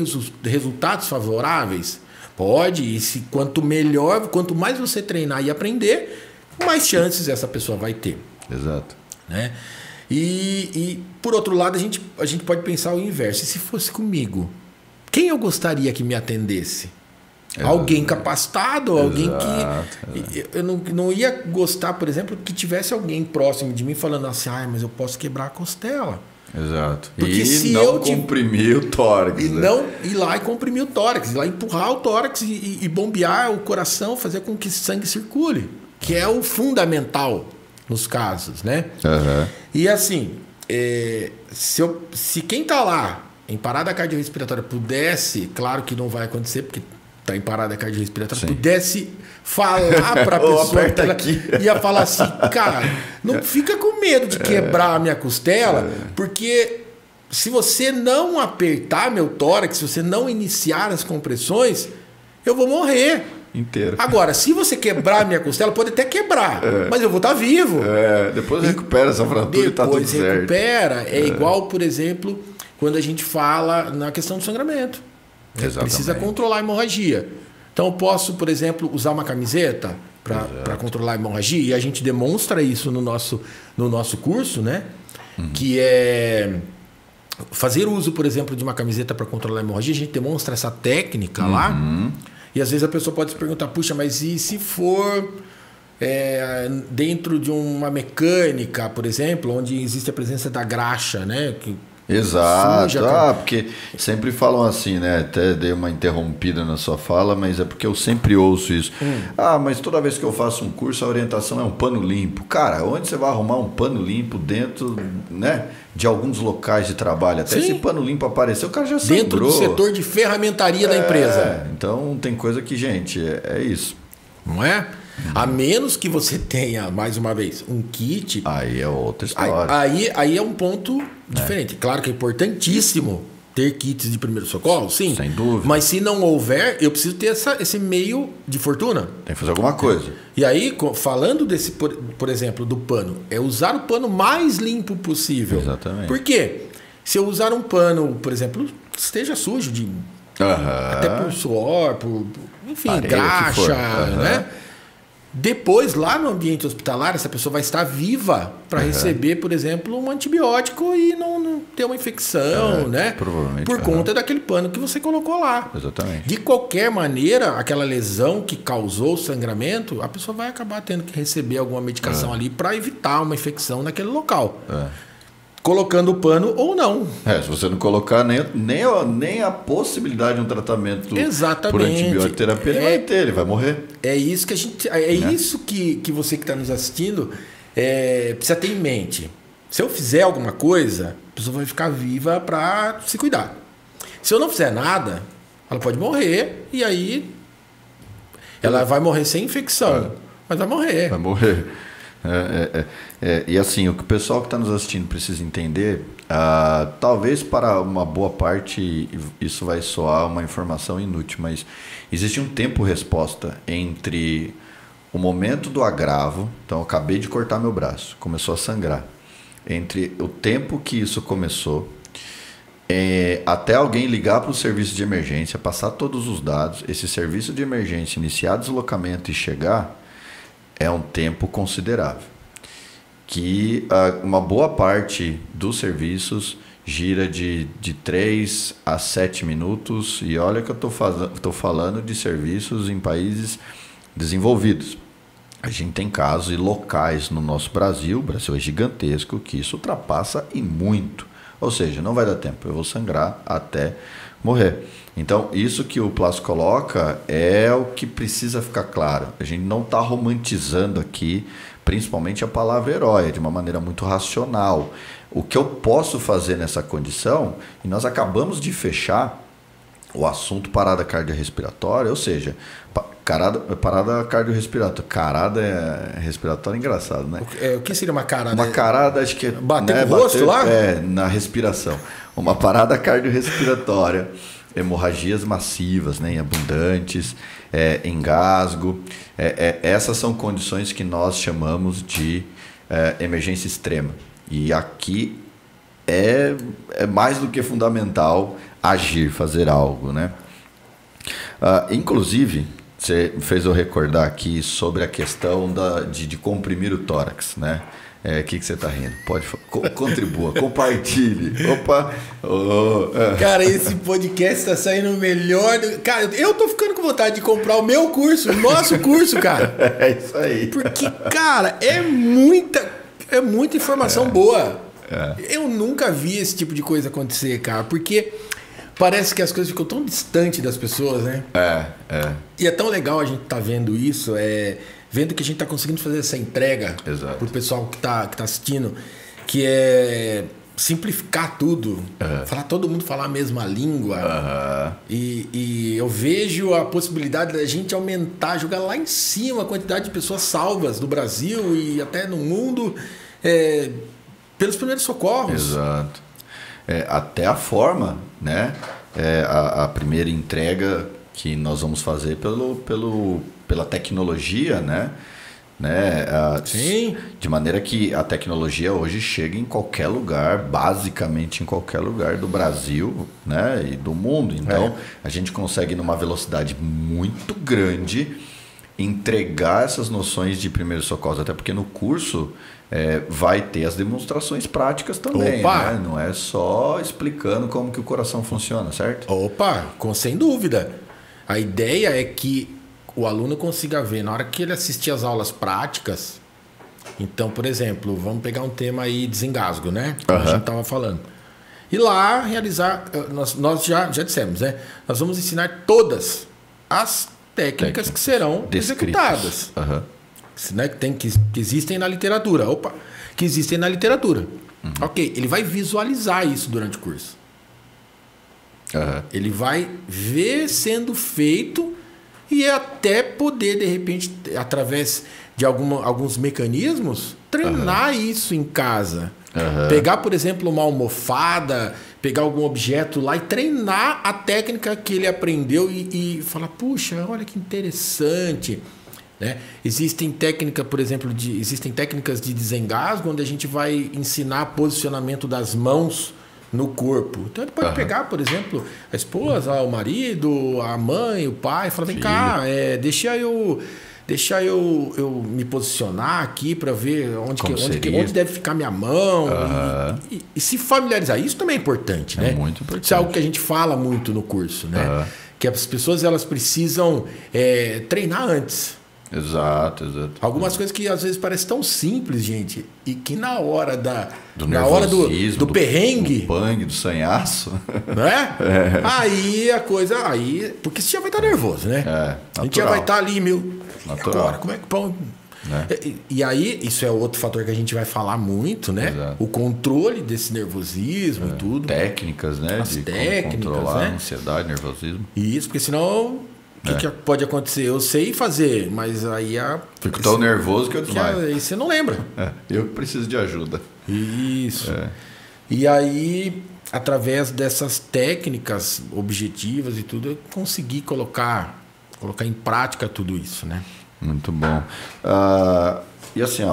Speaker 2: resultados favoráveis? Pode. E quanto melhor, quanto mais você treinar e aprender, mais chances essa pessoa vai ter.
Speaker 1: Exato.
Speaker 2: Né? E por outro lado, a gente pode pensar o inverso. E se fosse comigo? Quem eu gostaria que me atendesse? Alguém capacitado, alguém que... Eu não ia gostar, por exemplo, que tivesse alguém próximo de mim falando assim, mas eu posso quebrar a costela.
Speaker 1: Exato.
Speaker 2: Porque
Speaker 1: e
Speaker 2: se
Speaker 1: não
Speaker 2: eu
Speaker 1: comprimir o tórax.
Speaker 2: E não ir lá e comprimir o tórax, ir lá empurrar o tórax e bombear o coração, fazer com que sangue circule, que é o fundamental nos casos, né? E assim, se quem está lá em parada cardiorrespiratória pudesse, claro que não vai acontecer, porque está em parada cardiorrespiratória, pudesse falar para a pessoa que aqui. Ia falar assim, cara, não fica com medo de quebrar a minha costela, porque se você não apertar meu tórax, se você não iniciar as compressões, eu vou morrer.
Speaker 1: Inteiro.
Speaker 2: Agora, se você quebrar a minha costela, pode até quebrar, mas eu vou estar vivo.
Speaker 1: Depois recupera essa fratura e está tudo certo.
Speaker 2: Depois recupera. É igual, por exemplo, quando a gente fala na questão do sangramento. Precisa controlar a hemorragia. Então eu posso, por exemplo, usar uma camiseta para controlar a hemorragia, e a gente demonstra isso no nosso curso, né? Que é fazer uso, por exemplo, de uma camiseta para controlar a hemorragia. A gente demonstra essa técnica lá. E às vezes a pessoa pode se perguntar, puxa, mas e se for dentro de uma mecânica, por exemplo, onde existe a presença da graxa, né?
Speaker 1: Exato. Porque sempre falam assim, né? Até dei uma interrompida na sua fala, mas é porque eu sempre ouço isso. Mas toda vez que eu faço um curso, a orientação é um pano limpo. Cara, onde você vai arrumar um pano limpo dentro, né, de alguns locais de trabalho? Até esse pano limpo apareceu, o cara já sangrou.
Speaker 2: Dentro do setor de ferramentaria da empresa.
Speaker 1: Então tem coisa que, gente, é isso.
Speaker 2: Não é? A menos que você tenha, mais uma vez, um kit.
Speaker 1: Aí é outra história.
Speaker 2: Aí é um ponto diferente. Claro que é importantíssimo ter kits de primeiro socorro, sim.
Speaker 1: Sem dúvida.
Speaker 2: Mas se não houver, eu preciso ter esse meio de fortuna.
Speaker 1: Tem que fazer alguma coisa.
Speaker 2: E aí, falando desse, por exemplo, do pano, é usar o pano mais limpo possível.
Speaker 1: Exatamente.
Speaker 2: Por quê? Se eu usar um pano, por exemplo, que esteja sujo, até por suor, enfim, areia, graxa, né? Depois, lá no ambiente hospitalar, essa pessoa vai estar viva para receber, por exemplo, um antibiótico e não ter uma infecção, né?
Speaker 1: Provavelmente.
Speaker 2: Por conta daquele pano que você colocou lá.
Speaker 1: Exatamente.
Speaker 2: De qualquer maneira, aquela lesão que causou o sangramento, a pessoa vai acabar tendo que receber alguma medicação ali para evitar uma infecção naquele local. Colocando o pano ou não.
Speaker 1: Se você não colocar nem a possibilidade de um tratamento por antibiótico terapia, ele vai ter, ele vai morrer.
Speaker 2: É isso que a gente. Isso que você que está nos assistindo precisa ter em mente. Se eu fizer alguma coisa, a pessoa vai ficar viva para se cuidar. Se eu não fizer nada, ela pode morrer e aí ela vai morrer sem infecção. Mas vai morrer.
Speaker 1: Vai morrer. E assim, o que o pessoal que está nos assistindo precisa entender, talvez para uma boa parte isso vai soar uma informação inútil, mas existe um tempo-resposta entre o momento do agravo, então eu acabei de cortar meu braço, começou a sangrar, entre o tempo que isso começou, até alguém ligar para o serviço de emergência, passar todos os dados, esse serviço de emergência iniciar deslocamento e chegar, é um tempo considerável, que uma boa parte dos serviços gira de 3 a 7 minutos, e olha que eu estou falando de serviços em países desenvolvidos. A gente tem casos e locais no nosso Brasil, o Brasil é gigantesco, que isso ultrapassa e muito. Ou seja, não vai dar tempo, eu vou sangrar até morrer. Então, isso que o Plácio coloca é o que precisa ficar claro. A gente não está romantizando aqui, principalmente a palavra herói, de uma maneira muito racional. O que eu posso fazer nessa condição, e nós acabamos de fechar o assunto parada cardiorrespiratória, ou seja, parada cardiorrespiratória. Carada respiratória é engraçado, né?
Speaker 2: O que seria uma carada?
Speaker 1: Uma carada, acho que é...
Speaker 2: Bater no rosto lá?
Speaker 1: Na respiração. Uma parada cardiorrespiratória hemorragias massivas, né, abundantes, engasgo. Essas são condições que nós chamamos de emergência extrema. E aqui é mais do que fundamental agir, fazer algo, né? Inclusive, você fez eu recordar aqui sobre a questão de comprimir o tórax, né? Que você está rindo? Pode contribua, compartilhe. Opa!
Speaker 2: Cara, esse podcast está saindo melhor. Cara, eu tô ficando com vontade de comprar o meu curso, o nosso curso, cara.
Speaker 1: É isso aí.
Speaker 2: Porque, cara, é muita informação boa. Eu nunca vi esse tipo de coisa acontecer, cara, porque parece que as coisas ficam tão distantes das pessoas, né? E é tão legal a gente tá vendo isso, vendo que a gente tá conseguindo fazer essa entrega pro pessoal que tá assistindo, que é simplificar tudo, todo mundo falar a mesma língua. E eu vejo a possibilidade da gente aumentar, jogar lá em cima a quantidade de pessoas salvas no Brasil e até no mundo pelos primeiros socorros.
Speaker 1: Exato. Até a forma, né? A primeira entrega que nós vamos fazer pela tecnologia, né?
Speaker 2: Sim.
Speaker 1: De maneira que a tecnologia hoje chega em qualquer lugar, basicamente em qualquer lugar do Brasil, né? E do mundo. Então, a gente consegue, numa velocidade muito grande, entregar essas noções de primeiros socorros. Até porque no curso vai ter as demonstrações práticas também. Né? Não é só explicando como que o coração funciona, certo?
Speaker 2: Sem dúvida. A ideia é que o aluno consiga ver, na hora que ele assistir as aulas práticas. Então, por exemplo, vamos pegar um tema aí, desengasgo, né? Como a gente estava falando. E lá realizar, nós já dissemos, né? Nós vamos ensinar todas as técnicas que serão executadas. Né? Que existem na literatura. Que existem na literatura. Ok, ele vai visualizar isso durante o curso. Ele vai ver sendo feito e até poder, de repente, através de alguns mecanismos, treinar isso em casa. Pegar, por exemplo, uma almofada, pegar algum objeto lá e treinar a técnica que ele aprendeu e falar, puxa, olha que interessante. Né? Existem técnicas, por exemplo, existem técnicas de desengasgo onde a gente vai ensinar posicionamento das mãos no corpo. Então ele pode pegar, por exemplo, a esposa, o marido, a mãe, o pai, e falar, vem cá, deixa eu me posicionar aqui para ver onde deve ficar minha mão. E se familiarizar. Isso também é importante, né?
Speaker 1: Muito importante.
Speaker 2: Isso é algo que a gente fala muito no curso, né? Que as pessoas elas precisam treinar antes.
Speaker 1: Exato.
Speaker 2: Algumas coisas que às vezes parecem tão simples, gente, e que na hora do perrengue,
Speaker 1: do bang, do sanhaço,
Speaker 2: né? Aí a coisa, porque você já vai estar nervoso, né? A gente já vai estar ali, agora, como é que pão? E aí, isso é outro fator que a gente vai falar muito, né?
Speaker 1: Exato.
Speaker 2: O controle desse nervosismo e tudo.
Speaker 1: Técnicas, né?
Speaker 2: As técnicas,
Speaker 1: controlar
Speaker 2: né?
Speaker 1: a ansiedade, nervosismo.
Speaker 2: Isso, porque senão o que pode acontecer? Eu sei fazer, mas aí
Speaker 1: fico tão nervoso que eu desmaio.
Speaker 2: Aí você não lembra.
Speaker 1: Eu preciso de ajuda.
Speaker 2: Isso. E aí, através dessas técnicas objetivas e tudo, eu consegui colocar em prática tudo isso, né?
Speaker 1: Muito bom. E assim,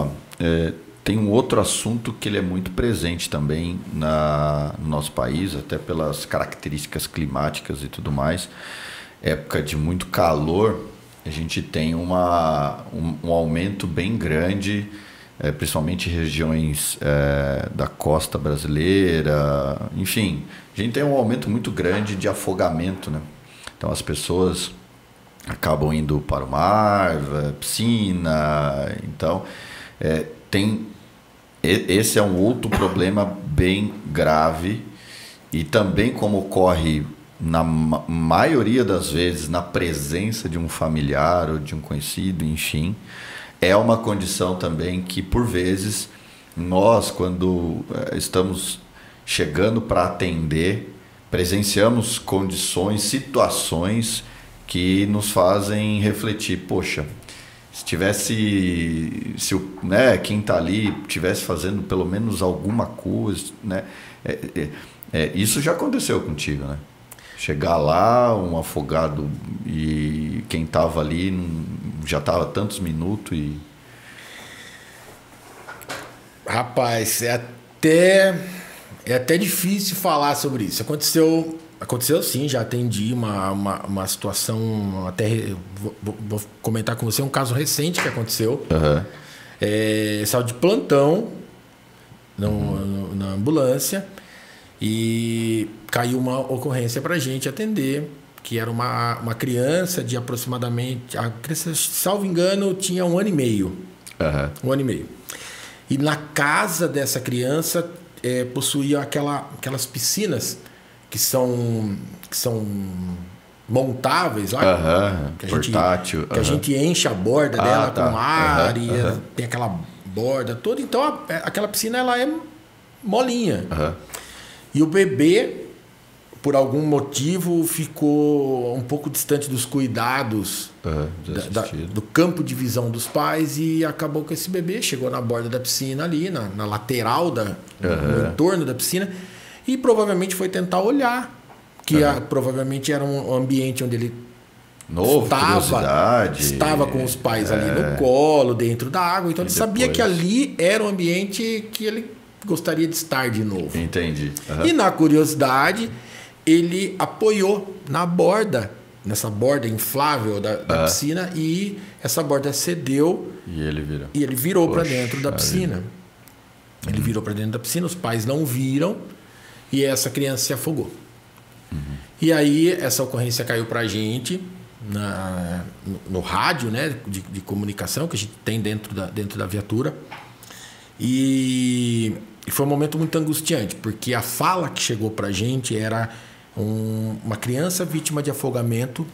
Speaker 1: tem um outro assunto que ele é muito presente também no nosso país, até pelas características climáticas e tudo mais. Época de muito calor, a gente tem um aumento bem grande, principalmente em regiões da costa brasileira, enfim, a gente tem um aumento muito grande de afogamento, né? Então as pessoas acabam indo para o mar, piscina, então esse é um outro problema bem grave e também como ocorre na maioria das vezes na presença de um familiar ou de um conhecido, enfim, é uma condição também que por vezes nós, quando estamos chegando para atender, presenciamos condições, situações que nos fazem refletir, poxa, quem está ali estivesse fazendo pelo menos alguma coisa, né? Isso já aconteceu contigo, né? Chegar lá, um afogado, e quem estava ali já estava tantos minutos e...
Speaker 2: Rapaz, é até difícil falar sobre isso. Aconteceu sim, já atendi uma situação, até vou comentar com você, um caso recente que aconteceu. Saiu de plantão na ambulância e caiu uma ocorrência para a gente atender, que era uma criança de aproximadamente, a criança, salvo engano, tinha 1 ano e meio. 1 ano e meio. E na casa dessa criança possuía aquelas piscinas que são montáveis, lá,
Speaker 1: portátil,
Speaker 2: que a gente enche a borda dela com ar e tem aquela borda toda. Então aquela piscina ela é molinha. E o bebê, por algum motivo, ficou um pouco distante dos cuidados do campo de visão dos pais e acabou que esse bebê chegou na borda da piscina ali, na lateral, no entorno da piscina, e provavelmente foi tentar olhar, que provavelmente era um ambiente onde ele estava com os pais ali no colo, dentro da água, então ele sabia que ali era um ambiente que ele gostaria de estar de novo.
Speaker 1: Entendi.
Speaker 2: E na curiosidade, ele apoiou na borda, nessa borda inflável da piscina, e essa borda cedeu e ele virou para dentro da piscina. Ele virou para dentro da piscina, os pais não viram e essa criança se afogou. E aí essa ocorrência caiu para a gente no rádio, né, de comunicação que a gente tem dentro da viatura. E foi um momento muito angustiante, porque a fala que chegou para a gente era uma criança vítima de afogamento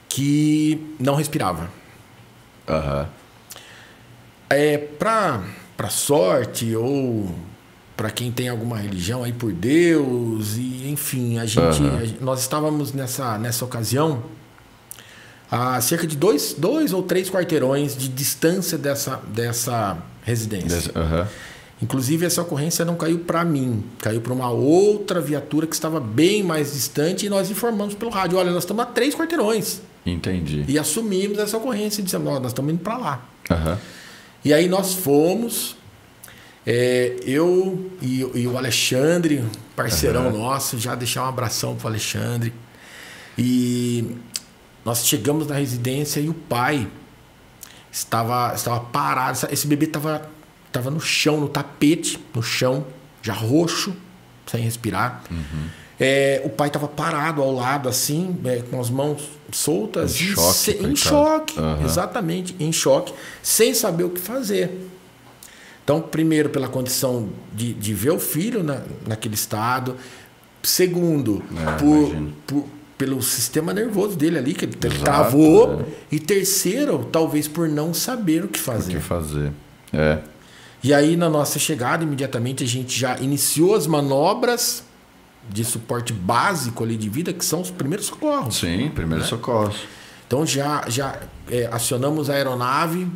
Speaker 2: que não respirava. Para sorte ou para quem tem alguma religião aí por Deus, e enfim, nós estávamos nessa ocasião a cerca de 2 ou 3 quarteirões de distância dessa residência. Inclusive, essa ocorrência não caiu para mim, caiu para uma outra viatura que estava bem mais distante e nós informamos pelo rádio, olha, nós estamos a 3 quarteirões.
Speaker 1: Entendi.
Speaker 2: E assumimos essa ocorrência e dissemos, nós estamos indo para lá. E aí nós fomos, eu e o Alexandre, parceirão nosso, já deixar um abração para o Alexandre. E nós chegamos na residência e o pai estava parado, esse bebê estava no chão, no tapete, no chão, já roxo, sem respirar. O pai estava parado ao lado, assim, com as mãos soltas. Em choque. Exatamente, em choque, sem saber o que fazer. Então, primeiro, pela condição de ver o filho naquele estado. Segundo, pelo sistema nervoso dele ali, que ele travou. E terceiro, talvez por não saber o que fazer. E aí, na nossa chegada, imediatamente a gente já iniciou as manobras de suporte básico ali de vida, que são os primeiros socorros.
Speaker 1: Sim, primeiros socorros.
Speaker 2: Então, já acionamos a aeronave.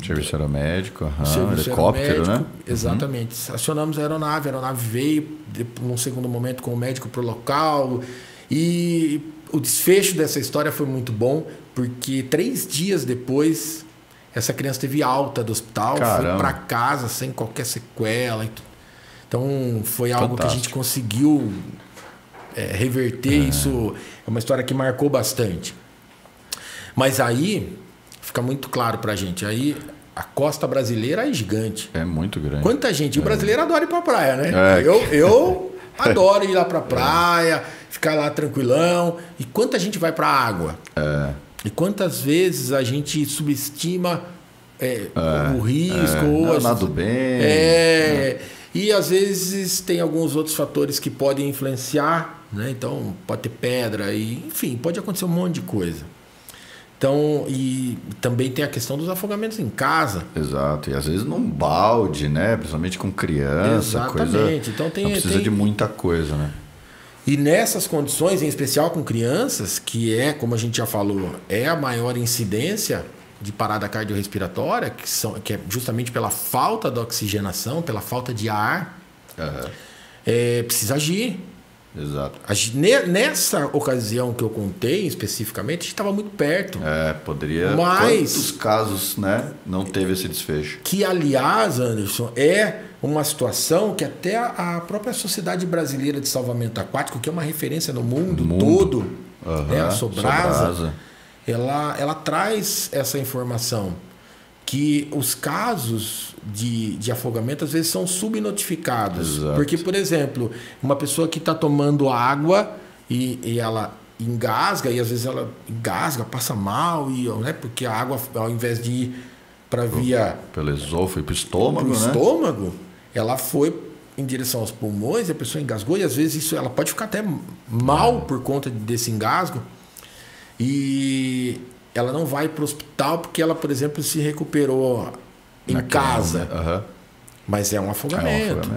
Speaker 1: Serviço aeromédico,
Speaker 2: Serviço
Speaker 1: helicóptero,
Speaker 2: aeromédico,
Speaker 1: né?
Speaker 2: Exatamente. Acionamos a aeronave veio, num segundo momento, com o médico para o local. E o desfecho dessa história foi muito bom, porque 3 dias depois, essa criança teve alta do hospital, foi para casa sem qualquer sequela. Então, foi algo que a gente conseguiu reverter. Isso é uma história que marcou bastante. Mas aí, fica muito claro para a gente, aí a costa brasileira é gigante.
Speaker 1: É muito grande.
Speaker 2: Quanta gente... O brasileiro adora ir para a praia, né? Eu adoro ir lá para a praia, ficar lá tranquilão. E quanta gente vai para a água? E quantas vezes a gente subestima o risco?
Speaker 1: Ou nado bem.
Speaker 2: E às vezes tem alguns outros fatores que podem influenciar, né? Então pode ter pedra, enfim, pode acontecer um monte de coisa. Então, e também tem a questão dos afogamentos em casa.
Speaker 1: Exato, e às vezes num balde, né? Principalmente com criança.
Speaker 2: Exatamente. Então
Speaker 1: não precisa de muita coisa, né?
Speaker 2: E nessas condições, em especial com crianças, que como a gente já falou, é a maior incidência de parada cardiorrespiratória, que é justamente pela falta da oxigenação, pela falta de ar, precisa agir.
Speaker 1: Exato.
Speaker 2: Nessa ocasião que eu contei, especificamente, a gente estava muito perto.
Speaker 1: Poderia...
Speaker 2: Mas...
Speaker 1: Quantos casos, né, não teve esse desfecho?
Speaker 2: Que, aliás, Anderson, é uma situação que até a própria Sociedade Brasileira de Salvamento Aquático, que é uma referência no mundo todo, né, a Sobrasa, ela traz essa informação, que os casos de afogamento às vezes são subnotificados.
Speaker 1: Exato.
Speaker 2: Porque, por exemplo, uma pessoa que está tomando água e ela engasga, e às vezes ela engasga, passa mal, né, porque a água, ao invés de ir para via...
Speaker 1: Pelo esôfago e para o estômago,
Speaker 2: estômago, ela foi em direção aos pulmões, e a pessoa engasgou, e às vezes isso, ela pode ficar até mal por conta desse engasgo. E ela não vai para o hospital porque ela, por exemplo, se recuperou em casa. Mas é um afogamento.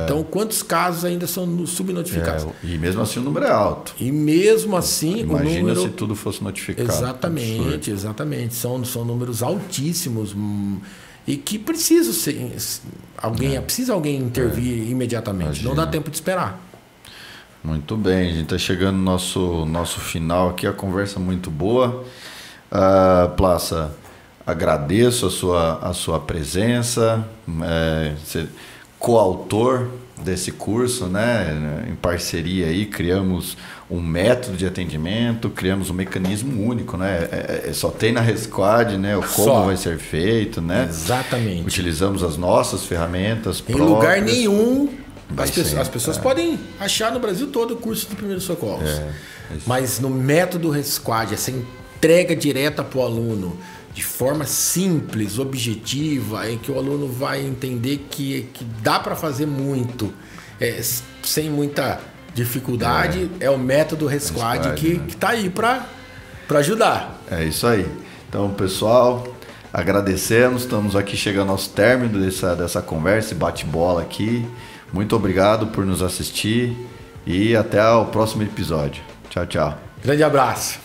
Speaker 2: Então, quantos casos ainda são subnotificados?
Speaker 1: E mesmo assim o número é alto.
Speaker 2: E mesmo assim
Speaker 1: imagina
Speaker 2: o número...
Speaker 1: se tudo fosse notificado.
Speaker 2: Exatamente. São números altíssimos e que precisa alguém intervir imediatamente. Imagina. Não dá tempo de esperar.
Speaker 1: Muito bem, a gente está chegando no nosso final aqui, a conversa muito boa. Plaça, agradeço a sua presença, você coautor desse curso, né? Em parceria aí, criamos um método de atendimento, criamos um mecanismo único, né? Só tem na Resquad, né? O como vai ser feito, né?
Speaker 2: Exatamente.
Speaker 1: Utilizamos as nossas ferramentas
Speaker 2: próprias. Em lugar nenhum... As pessoas podem achar no Brasil todo o curso de primeiros socorros. Mas no método Resquad, essa entrega direta para o aluno, de forma simples, objetiva, em que o aluno vai entender que dá para fazer muito, sem muita dificuldade, é o método Resquad que está aí para ajudar.
Speaker 1: É isso aí. Então, pessoal, agradecemos. Estamos aqui chegando aos términos dessa conversa e bate-bola aqui. Muito obrigado por nos assistir e até o próximo episódio. Tchau, tchau.
Speaker 2: Grande abraço.